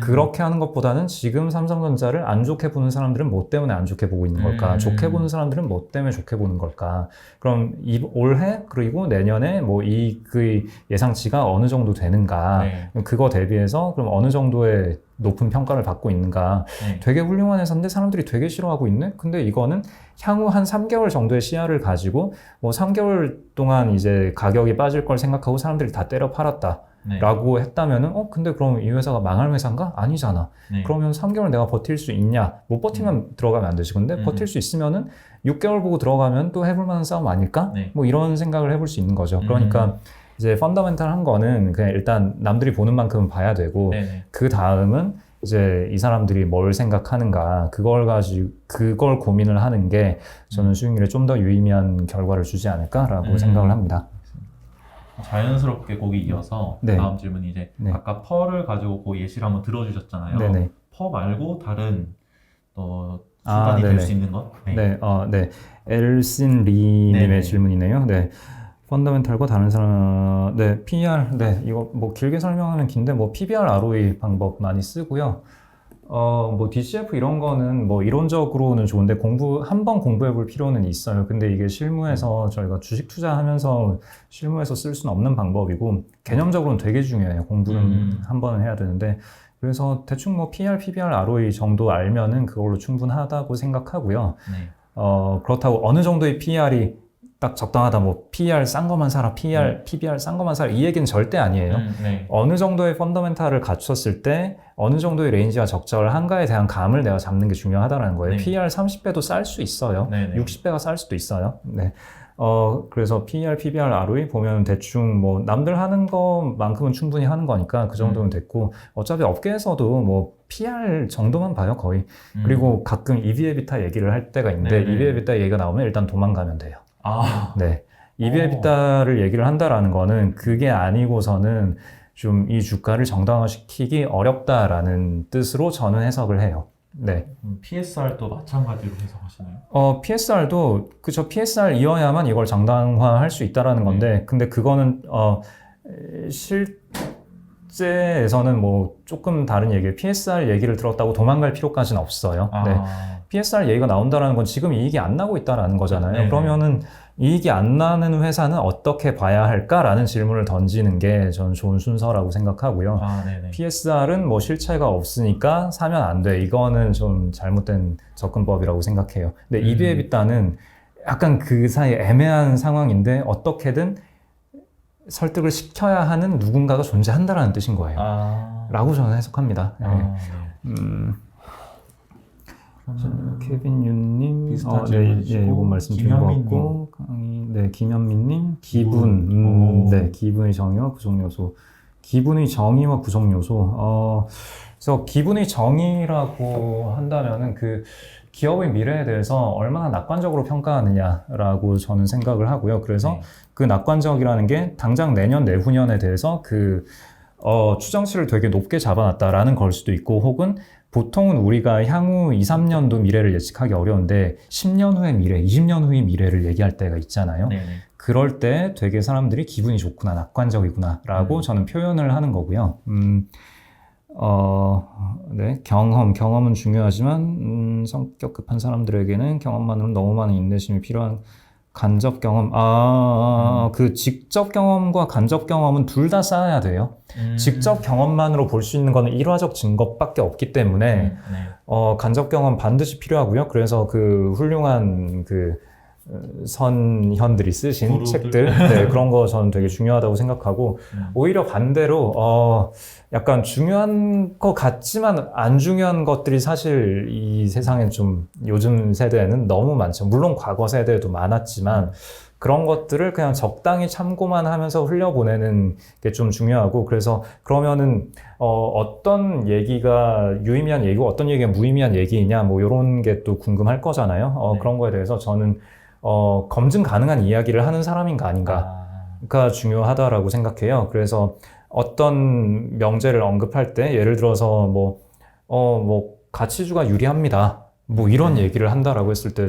그렇게 하는 것보다는 지금 삼성전자를 안 좋게 보는 사람들은 뭐 때문에 안 좋게 보고 있는 걸까? 좋게 보는 사람들은 뭐 때문에 좋게 보는 걸까? 그럼 올해 그리고 내년에 뭐 이익의 예상치가 어느 정도 되는가? 네. 그거 대비해서 그럼 어느 정도의 높은 평가를 받고 있는가? 네. 되게 훌륭한 회사인데 사람들이 되게 싫어하고 있네? 근데 이거는 향후 한 3개월 정도의 시야를 가지고 뭐 3개월 동안 이제 가격이 빠질 걸 생각하고 사람들이 다 때려 팔았다. 네. 라고 했다면은 근데 그럼 이 회사가 망할 회사인가? 아니잖아. 네. 그러면 3개월 내가 버틸 수 있냐? 못 버티면 들어가면 안 되지. 근데 버틸 수 있으면은 6개월 보고 들어가면 또 해볼 만한 싸움 아닐까? 네. 뭐 이런 생각을 해볼 수 있는 거죠. 그러니까 이제 펀더멘탈 한 거는 그냥 일단 남들이 보는 만큼은 봐야 되고 네. 그 다음은 이제 이 사람들이 뭘 생각하는가 그걸 가지고 그걸 고민을 하는 게 저는 수익률에 좀 더 유의미한 결과를 주지 않을까라고 생각을 합니다. 자연스럽게 거기 이어서 네. 다음 질문이 이제 네. 아까 펄을 가지고 그 예시를 한번 들어주셨잖아요. 네네. 펄 말고 다른 또 아, 수단이 될 네네. 수 있는 것? 네. 네. 엘신 리님의 네네. 질문이네요. 네. 펀더멘탈과 다른 사람, 네, PER, 네, 이거 뭐 길게 설명하면 긴데, 뭐 PBR, ROE 방법 많이 쓰고요. 뭐 DCF 이런 거는 뭐 이론적으로는 좋은데 한번 공부해 볼 필요는 있어요. 근데 이게 실무에서 저희가 주식 투자하면서 실무에서 쓸 수는 없는 방법이고, 개념적으로는 되게 중요해요. 공부는 한 번은 해야 되는데, 그래서 대충 뭐 PR, PBR, ROE 정도 알면은 그걸로 충분하다고 생각하고요. 네. 그렇다고 어느 정도의 PR이 딱 적당하다, 뭐 PER 싼 거만 사라, PBR 싼 거만 사라, 이 얘기는 절대 아니에요. 네. 어느 정도의 펀더멘탈을 갖췄을 때 어느 정도의 레인지가 적절한가에 대한 감을 내가 잡는 게 중요하다는 거예요. 네. PER 30배도 쌀 수 있어요. 네네. 60배가 쌀 수도 있어요. 네. 그래서 PER, PBR, ROE 보면 대충 뭐 남들 하는 것만큼은 충분히 하는 거니까 그 정도면 됐고, 어차피 업계에서도 뭐 PR 정도만 봐요, 거의. 그리고 가끔 EV/EBITDA 얘기를 할 때가 있는데, 네네. EV/EBITDA 얘기가 나오면 일단 도망가면 돼요. 아. 네. EV/EBITDA를 얘기를 한다라는 거는 그게 아니고서는 좀 이 주가를 정당화시키기 어렵다라는 뜻으로 저는 해석을 해요. 네. PSR도 마찬가지로 해석하시나요? PSR도 그쵸, PSR이어야만 이걸 정당화할 수 있다라는 건데, 근데 그거는 실제에서는 뭐 조금 다른 얘기예요. PSR 얘기를 들었다고 도망갈 필요까지는 없어요. 네. PSR 얘기가 나온다는 건 지금 이익이 안 나고 있다라는 거잖아요. 네네. 그러면은 이익이 안 나는 회사는 어떻게 봐야 할까라는 질문을 던지는 게 저는 좋은 순서라고 생각하고요. 네네. PSR은 뭐 실체가 없으니까 사면 안 돼. 이거는 좀 잘못된 접근법이라고 생각해요. 근데 EV/EBITDA는 약간 그 사이에 애매한 상황인데 어떻게든 설득을 시켜야 하는 누군가가 존재한다라는 뜻인 거예요. 라고 저는 해석합니다. 네. 케빈 윤님, 비슷한 네, 질문이시고, 이거 말씀드린 것 같고, 네, 김현민님, 기분, 네, 기분의 정의와 구성 요소, 기분의 정의와 구성 요소. 그래서 기분의 정의라고 한다면은 그 기업의 미래에 대해서 얼마나 낙관적으로 평가하느냐라고 저는 생각을 하고요. 그래서 그 낙관적이라는 게 당장 내년, 내후년에 대해서 추정치를 되게 높게 잡아놨다라는 걸 수도 있고, 혹은 보통은 우리가 향후 2, 3년도 미래를 예측하기 어려운데 10년 후의 미래, 20년 후의 미래를 얘기할 때가 있잖아요. 네네. 그럴 때 되게 사람들이 기분이 좋구나, 낙관적이구나 라고 저는 표현을 하는 거고요. 네, 경험은 중요하지만 성격 급한 사람들에게는 경험만으로는 너무 많은 인내심이 필요한 간접 경험, 그 직접 경험과 간접 경험은 둘 다 쌓아야 돼요. 직접 경험만으로 볼 수 있는 거는 일화적 증거밖에 없기 때문에 간접 경험 반드시 필요하고요. 그래서 그 훌륭한 선현들이 쓰신 구루들? 책들 네, 그런 거 저는 되게 중요하다고 생각하고 오히려 반대로 약간 중요한 것 같지만 안 중요한 것들이 사실 이 세상엔 좀 요즘 세대에는 너무 많죠. 물론 과거 세대에도 많았지만 그런 것들을 그냥 적당히 참고만 하면서 흘려보내는 게 좀 중요하고 그래서 그러면은 어떤 얘기가 유의미한 얘기고 어떤 얘기가 무의미한 얘기이냐 뭐 이런 게 또 궁금할 거잖아요. 네. 그런 거에 대해서 저는 검증 가능한 이야기를 하는 사람인가 아닌가가 중요하다라고 생각해요. 그래서 어떤 명제를 언급할 때 예를 들어서 뭐 가치주가 유리합니다. 뭐 이런 얘기를 한다라고 했을 때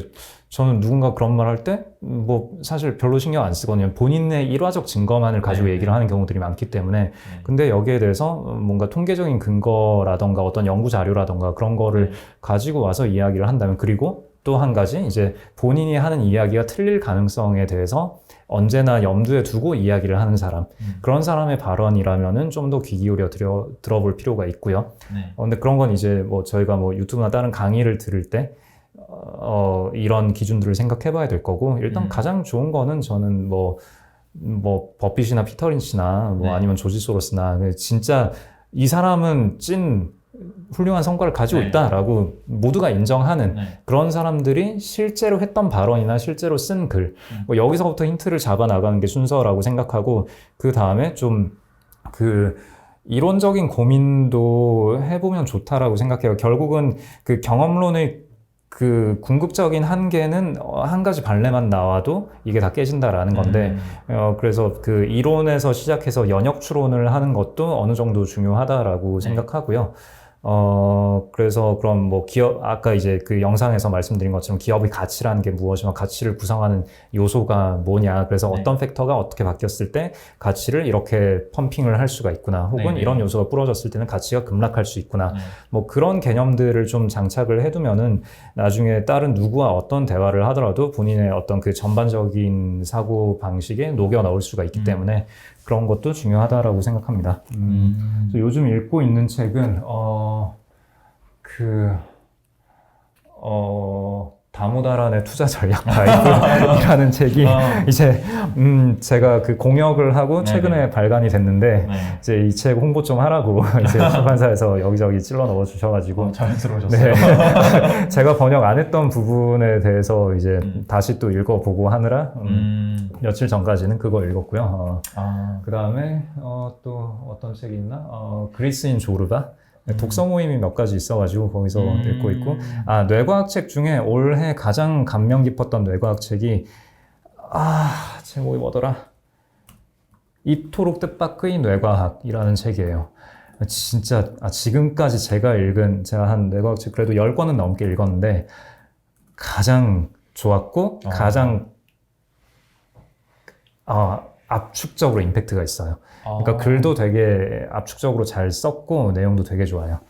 저는 누군가 그런 말 할 때 뭐 사실 별로 신경 안 쓰거든요. 본인의 일화적 증거만을 가지고 네. 얘기를 하는 경우들이 많기 때문에 근데 여기에 대해서 뭔가 통계적인 근거라던가 어떤 연구 자료라던가 그런 거를 가지고 와서 이야기를 한다면 그리고 또 한 가지 이제 본인이 하는 이야기가 틀릴 가능성에 대해서 언제나 염두에 두고 이야기를 하는 사람 그런 사람의 발언이라면은 좀 더 귀 기울여 들어볼 필요가 있고요. 네. 근데 그런 건 이제 뭐 저희가 뭐 유튜브나 다른 강의를 들을 때 이런 기준들을 생각해 봐야 될 거고 일단 가장 좋은 거는 저는 뭐 버핏이나 피터 린치나 뭐 네. 아니면 조지 소로스나 진짜 이 사람은 찐 훌륭한 성과를 가지고 네. 있다라고 모두가 인정하는 네. 그런 사람들이 실제로 했던 발언이나 실제로 쓴 글, 뭐 여기서부터 힌트를 잡아 나가는 게 순서라고 생각하고 그 다음에 좀 이론적인 고민도 해보면 좋다라고 생각해요. 결국은 그 경험론의 그 궁극적인 한계는 한 가지 발레만 나와도 이게 다 깨진다라는 건데 그래서 그 이론에서 시작해서 연역 추론을 하는 것도 어느 정도 중요하다라고 생각하고요. 그래서 그럼 뭐 기업, 아까 이제 그 영상에서 말씀드린 것처럼 기업의 가치라는 게 무엇이며 가치를 구성하는 요소가 뭐냐. 그래서 네. 어떤 팩터가 어떻게 바뀌었을 때 가치를 이렇게 펌핑을 할 수가 있구나. 혹은 네. 이런 요소가 부러졌을 때는 가치가 급락할 수 있구나. 네. 뭐 그런 개념들을 좀 장착을 해두면은 나중에 다른 누구와 어떤 대화를 하더라도 본인의 어떤 그 전반적인 사고 방식에 녹여 넣을 수가 있기 때문에 그런 것도 중요하다라고 생각합니다. 그래서 요즘 읽고 있는 책은 다모다란의 투자 전략 가이드라는 책이 이제 제가 그 공역을 하고 최근에 발간이 됐는데 네. 이제 이 책 홍보 좀 하라고 이제 출판사에서 여기저기 찔러 넣어 주셔가지고 자연스러우셨어요. 네. 제가 번역 안 했던 부분에 대해서 이제 다시 또 읽어보고 하느라 며칠 전까지는 그거 읽었고요. 그 다음에 또 어떤 책이 있나? 그리스인 조르바. 독서 모임이 몇 가지 있어가지고 거기서 읽고 있고 뇌과학 책 중에 올해 가장 감명 깊었던 뇌과학 책이 제목이 뭐더라? 이토록 뜻밖의 뇌과학이라는 책이에요. 진짜 지금까지 제가 한 뇌과학 책 그래도 10권은 넘게 읽었는데 가장 좋았고 가장 압축적으로 임팩트가 있어요. 그러니까 글도 되게 압축적으로 잘 썼고 내용도 되게 좋아요.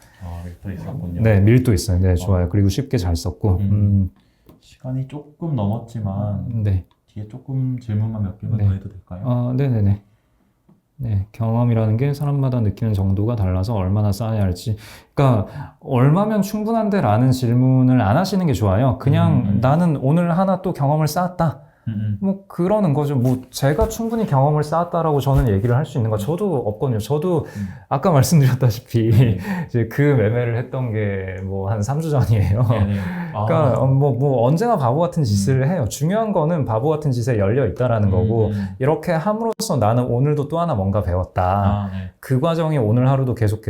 밀도 있었군요. 네, 밀도 있어요. 네, 좋아요. 그리고 쉽게 잘 썼고. 시간이 조금 넘었지만 네. 뒤에 조금 질문만 몇 개만 더 해도 될까요? 네네네. 네, 경험이라는 게 사람마다 느끼는 정도가 달라서 얼마나 쌓아야 할지. 그러니까 얼마면 충분한데 라는 질문을 안 하시는 게 좋아요. 그냥 나는 오늘 하나 또 경험을 쌓았다. 뭐 그러는 거죠. 뭐 제가 충분히 경험을 쌓았다라고 저는 얘기를 할 수 있는 거 저도 없거든요. 저도 아까 말씀드렸다시피 이제 그 매매를 했던 게 뭐 한 3주 전이에요. 그러니까 뭐 언제나 바보 같은 짓을 해요. 중요한 거는 바보 같은 짓에 열려 있다라는 거고 이렇게 함으로써 나는 오늘도 또 하나 뭔가 배웠다. 그 과정이 오늘 하루도 계속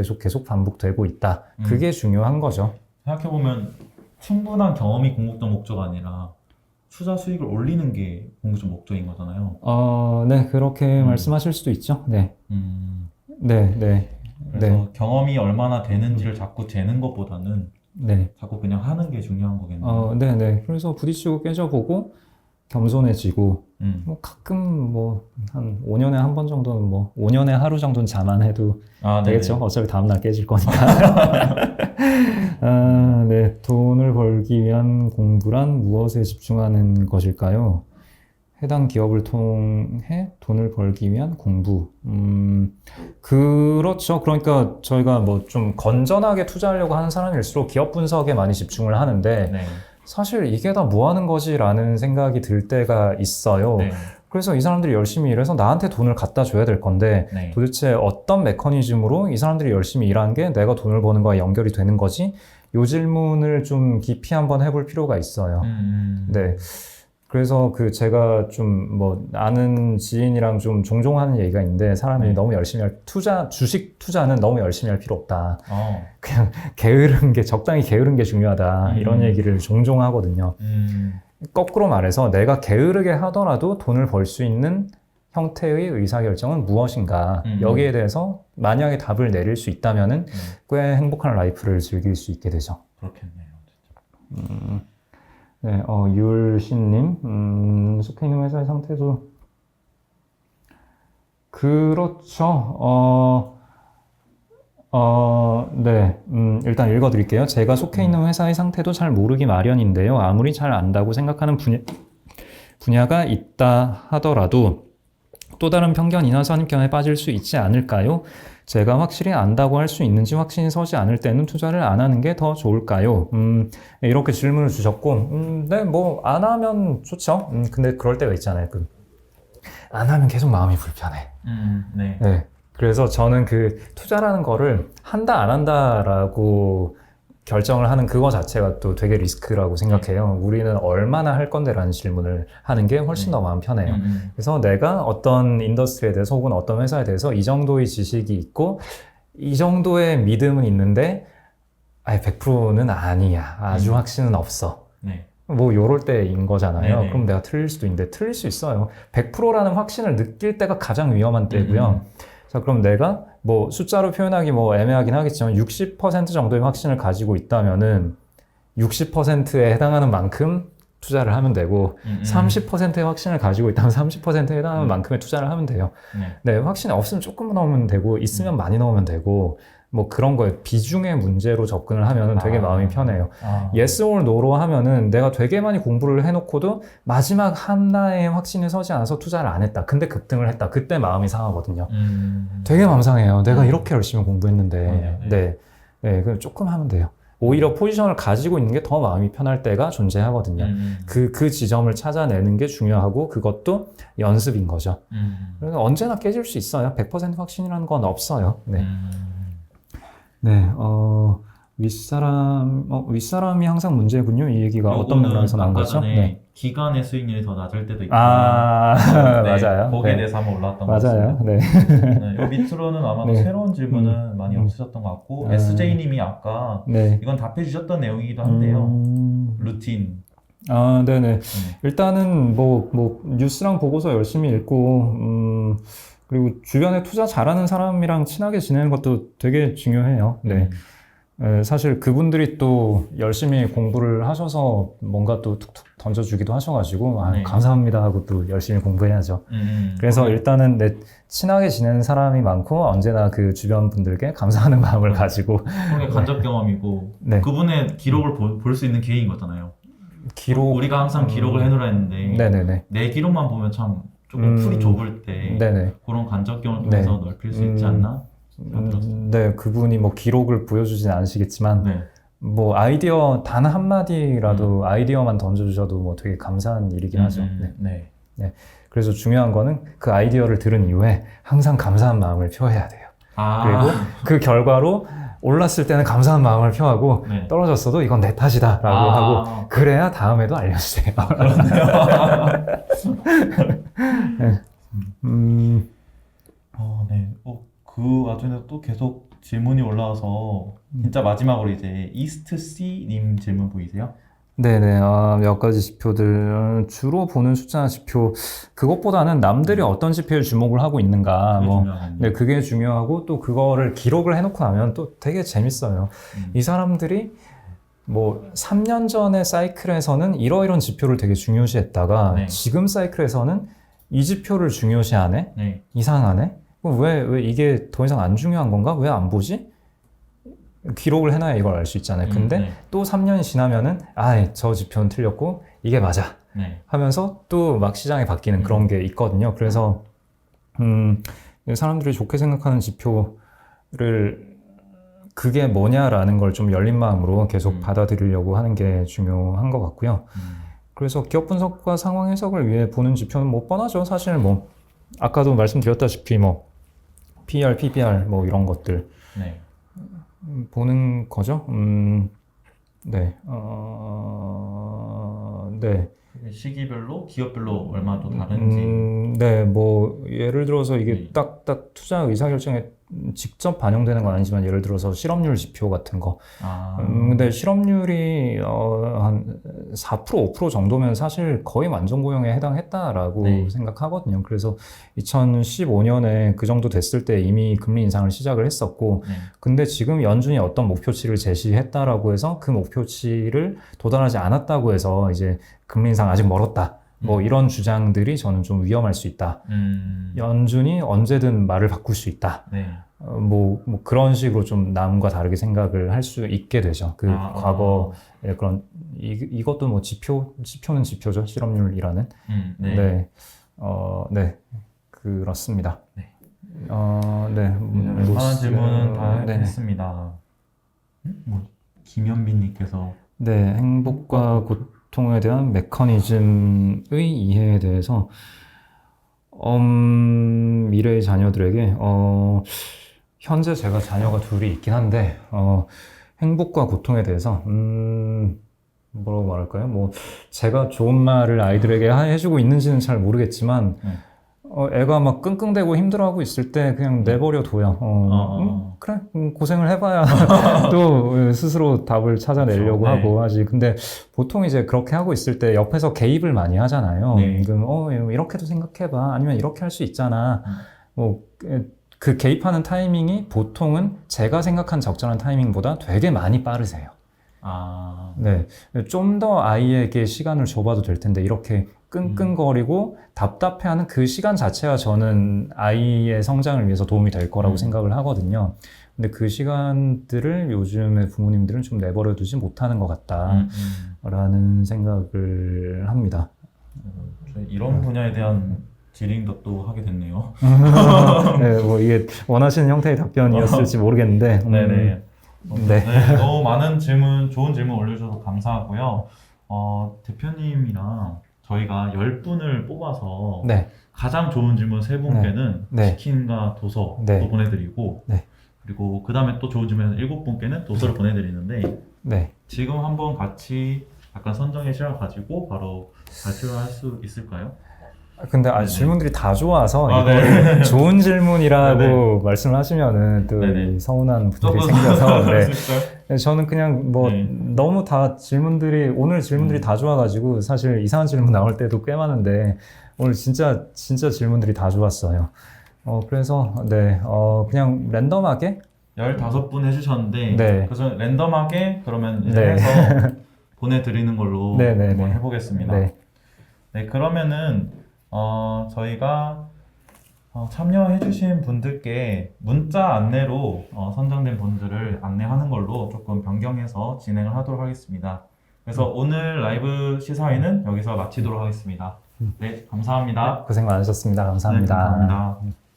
반복되고 있다. 그게 중요한 거죠. 생각해보면 충분한 경험이 궁극적 목표가 아니라 투자 수익을 올리는 게 궁극적 목적인 거잖아요. 네, 그렇게 말씀하실 수도 있죠. 네. 그래서 경험이 얼마나 되는지를 자꾸 재는 것보다는 자꾸 그냥 하는 게 중요한 거겠네요. 네네. 그래서 부딪히고 깨져보고 겸손해지고 뭐 가끔 뭐 한 5년에 한 번 정도는 뭐 5년에 하루 정도는 자만해도 되겠죠. 어차피 다음날 깨질 거니까. 네. 돈을 벌기 위한 공부란 무엇에 집중하는 것일까요? 해당 기업을 통해 돈을 벌기 위한 공부. 그렇죠. 그러니까 저희가 뭐 좀 건전하게 투자하려고 하는 사람일수록 기업 분석에 많이 집중을 하는데 사실 이게 다 뭐 하는 거지라는 생각이 들 때가 있어요. 네. 그래서 이 사람들이 열심히 일해서 나한테 돈을 갖다 줘야 될 건데 네. 도대체 어떤 메커니즘으로 이 사람들이 열심히 일하는 게 내가 돈을 버는 거와 연결이 되는 거지? 이 질문을 좀 깊이 한번 해볼 필요가 있어요. 네. 그래서 제가 좀 아는 지인이랑 좀 종종 하는 얘기가 있는데 사람이 네. 너무 열심히 주식 투자는 너무 열심히 할 필요 없다. 어. 그냥 적당히 게으른 게 중요하다. 이런 얘기를 종종 하거든요. 거꾸로 말해서 내가 게으르게 하더라도 돈을 벌 수 있는 형태의 의사결정은 무엇인가. 여기에 대해서 만약에 답을 내릴 수 있다면은 꽤 행복한 라이프를 즐길 수 있게 되죠. 그렇겠네요. 진짜. 네, 율신님, 속해 있는 회사의 상태도 그렇죠. 네, 일단 읽어드릴게요. 제가 속해 있는 회사의 상태도 잘 모르기 마련인데요. 아무리 잘 안다고 생각하는 분야가 있다 하더라도 또 다른 편견이나 선입견에 빠질 수 있지 않을까요? 제가 확실히 안다고 할 수 있는지 확신이 서지 않을 때는 투자를 안 하는 게 더 좋을까요? 이렇게 질문을 주셨고, 네, 안 하면 좋죠. 근데 그럴 때가 있잖아요. 안 하면 계속 마음이 불편해. 네. 네. 그래서 저는 투자라는 거를 한다, 안 한다라고 결정을 하는 그거 자체가 또 되게 리스크라고 생각해요. 우리는 얼마나 할 건데라는 질문을 하는 게 훨씬 더 마음 편해요. 그래서 내가 어떤 인더스트리에 대해서 혹은 어떤 회사에 대해서 이 정도의 지식이 있고 이 정도의 믿음은 있는데 100%는 아니야. 아주 확신은 없어. 네. 요럴 때인 거잖아요. 네네. 그럼 내가 틀릴 수도 있는데 틀릴 수 있어요. 100%라는 확신을 느낄 때가 가장 위험한 때고요. 자, 그럼 내가 숫자로 표현하기 애매하긴 하겠지만 60% 정도의 확신을 가지고 있다면은 60%에 해당하는 만큼 투자를 하면 되고 30%의 확신을 가지고 있다면 30%에 해당하는 만큼의 투자를 하면 돼요. 네, 확신이 없으면 조금 넣으면 되고 있으면 많이 넣으면 되고 그런 거에 비중의 문제로 접근을 하면은 되게 마음이 편해요. Yes or No로 하면은 내가 되게 많이 공부를 해놓고도 마지막 하나의 확신이 서지 않아서 투자를 안 했다. 근데 급등을 했다. 그때 마음이 상하거든요. 되게 마음 상해요. 내가 이렇게 열심히 공부했는데. 네, 그럼 조금 하면 돼요. 오히려 포지션을 가지고 있는 게 더 마음이 편할 때가 존재하거든요. 그 지점을 찾아내는 게 중요하고 그것도 연습인 거죠. 그래서 언제나 깨질 수 있어요. 100% 확신이라는 건 없어요. 네. 네, 윗사람이 항상 문제군요. 이 얘기가 어떤 맥락에서 나온 거죠? 네. 기관의 수익률이 더 낮을 때도 있고. 네, 맞아요. 거기에 네. 대해서 한번 올라왔던 것 맞아요. 같습니다. 네. 요 밑으로는 아마도 네. 새로운 질문은 많이 없으셨던 것 같고, SJ님이 아까 네. 이건 답해 주셨던 내용이기도 한데요. 루틴. 네네. 일단은 뉴스랑 보고서 열심히 읽고, 그리고 주변에 투자 잘하는 사람이랑 친하게 지내는 것도 되게 중요해요. 네. 사실 그분들이 또 열심히 공부를 하셔서 뭔가 또 툭툭 던져주기도 하셔가지고, 네. 감사합니다 하고 또 열심히 공부해야죠. 그래서 일단은 친하게 지내는 사람이 많고, 언제나 그 주변 분들께 감사하는 마음을 가지고. 그게 간접 경험이고, 네. 그분의 기록을 볼 수 있는 기회인 거잖아요. 기록. 우리가 항상 기록을 해놓으라 했는데, 네네네. 내 기록만 보면 참 조금 풀이 좁을 때, 네네. 그런 간접 경험을 통해서 넓힐 수 있지 않나? 네, 그분이 기록을 보여주진 않으시겠지만, 네. 아이디어 단 한마디라도 아이디어만 던져주셔도 되게 감사한 일이긴 하죠. 네. 네. 그래서 중요한 거는 그 아이디어를 들은 이후에 항상 감사한 마음을 표해야 돼요. 그리고 그 결과로 올랐을 때는 감사한 마음을 표하고 네. 떨어졌어도 이건 내 탓이다 라고 하고 그래야 다음에도 알려주세요. 네. 네. 그 와중에 또 계속 질문이 올라와서 진짜 마지막으로 이제 이스트C님 질문 보이세요? 네네, 몇 가지 지표들 주로 보는 숫자나 지표 그것보다는 남들이 어떤 지표에 주목을 하고 있는가 네, 그게 중요하고 또 그거를 기록을 해놓고 나면 또 되게 재밌어요. 이 사람들이 3년 전의 사이클에서는 이러이런 지표를 되게 중요시했다가 네. 지금 사이클에서는 이 지표를 중요시하네? 네. 이상하네? 그럼 왜 이게 더 이상 안 중요한 건가? 왜 안 보지? 기록을 해놔야 이걸 알 수 있잖아요. 근데 네. 또 3년이 지나면은 저 지표는 틀렸고 이게 맞아 네. 하면서 또 막 시장이 바뀌는 그런 게 있거든요. 그래서 사람들이 좋게 생각하는 지표를 그게 뭐냐라는 걸 좀 열린 마음으로 계속 음. 받아들이려고 하는 게 중요한 것 같고요. 그래서 기업 분석과 상황 해석을 위해 보는 지표는 뭐 뻔하죠. 사실 뭐 아까도 말씀드렸다시피 뭐 PER, PBR 뭐 이런 것들 네. 보는 거죠. 네, 네. 시기별로, 기업별로 얼마 또 다른지. 네, 뭐 예를 들어서 이게 네. 딱딱 투자 의사결정에 직접 반영되는 건 아니지만 예를 들어서 실업률 지표 같은 거. 근데 실업률이 한 4%, 5% 정도면 사실 거의 완전 고용에 해당했다라고 네. 생각하거든요. 그래서 2015년에 그 정도 됐을 때 이미 금리 인상을 시작을 했었고, 네. 근데 지금 연준이 어떤 목표치를 제시했다라고 해서 그 목표치를 도달하지 않았다고 해서 이제 금리 인상 아직 멀었다. 뭐 이런 주장들이 저는 좀 위험할 수 있다. 연준이 언제든 말을 바꿀 수 있다. 네. 뭐 그런 식으로 좀 남과 다르게 생각을 할 수 있게 되죠. 그 과거의 그런 이것도 뭐 지표는 지표죠. 실업률이라는. 네. 네. 네. 그렇습니다. 네. 네. 웬만한 질문은 다 네. 했습니다. 뭐 김현빈님께서 네, 행복과 고통에 대한 메커니즘의 이해에 대해서 미래의 자녀들에게 현재 제가 자녀가 둘이 있긴 한데 행복과 고통에 대해서 뭐라고 말할까요? 뭐 제가 좋은 말을 아이들에게 해주고 있는지는 잘 모르겠지만 애가 막 끙끙대고 힘들어하고 있을 때 그냥 내버려 둬요. 그래, 고생을 해봐야 또 스스로 답을 찾아내려고 그렇죠. 하고 하지. 근데 보통 이제 그렇게 하고 있을 때 옆에서 개입을 많이 하잖아요. 네. 그럼 이렇게도 생각해봐. 아니면 이렇게 할 수 있잖아. 뭐 그 개입하는 타이밍이 보통은 제가 생각한 적절한 타이밍보다 되게 많이 빠르세요. 네, 좀 더 아이에게 시간을 줘봐도 될 텐데 이렇게 끙끙거리고 답답해하는 그 시간 자체가 저는 아이의 성장을 위해서 도움이 될 거라고 생각을 하거든요. 근데 그 시간들을 요즘의 부모님들은 좀 내버려 두지 못하는 것 같다라는 생각을 합니다. 이런 분야에 대한 딜링도 또 하게 됐네요. 네, 뭐 이게 원하시는 형태의 답변이었을지 모르겠는데. 네네. 네. 너무 많은 질문, 좋은 질문 올려주셔서 감사하고요. 대표님이랑 저희가 10분을 뽑아서 네. 가장 좋은 질문 3분께는 네. 치킨과 도서도 네. 보내드리고 네. 그리고 그 다음에 또 좋은 질문 7분께는 도서를 보내드리는데 네. 지금 한번 같이 약간 선정의 시간을 가지고 바로 발표를 할 수 있을까요? 근데 네네. 질문들이 다 좋아서 이거 네. 좋은 질문이라고 네네. 말씀을 하시면은 또 네네. 서운한 분들이 조금 생겨서 네. 있을까요? 저는 그냥 뭐 네. 너무 다 오늘 질문들이 다 좋아가지고 사실 이상한 질문 나올 때도 꽤 많은데 오늘 진짜 질문들이 다 좋았어요. 그래서 네, 그냥 랜덤하게 15분 해주셨는데 네. 그래서 랜덤하게 그러면 이제 네. 해서 보내드리는 걸로 네네네. 한번 해보겠습니다. 네. 네, 그러면은 저희가 참여해주신 분들께 문자 안내로 선정된 분들을 안내하는 걸로 조금 변경해서 진행을 하도록 하겠습니다. 그래서 오늘 라이브 시사회는 여기서 마치도록 하겠습니다. 네, 감사합니다. 고생 많으셨습니다. 감사합니다. 네, 감사합니다.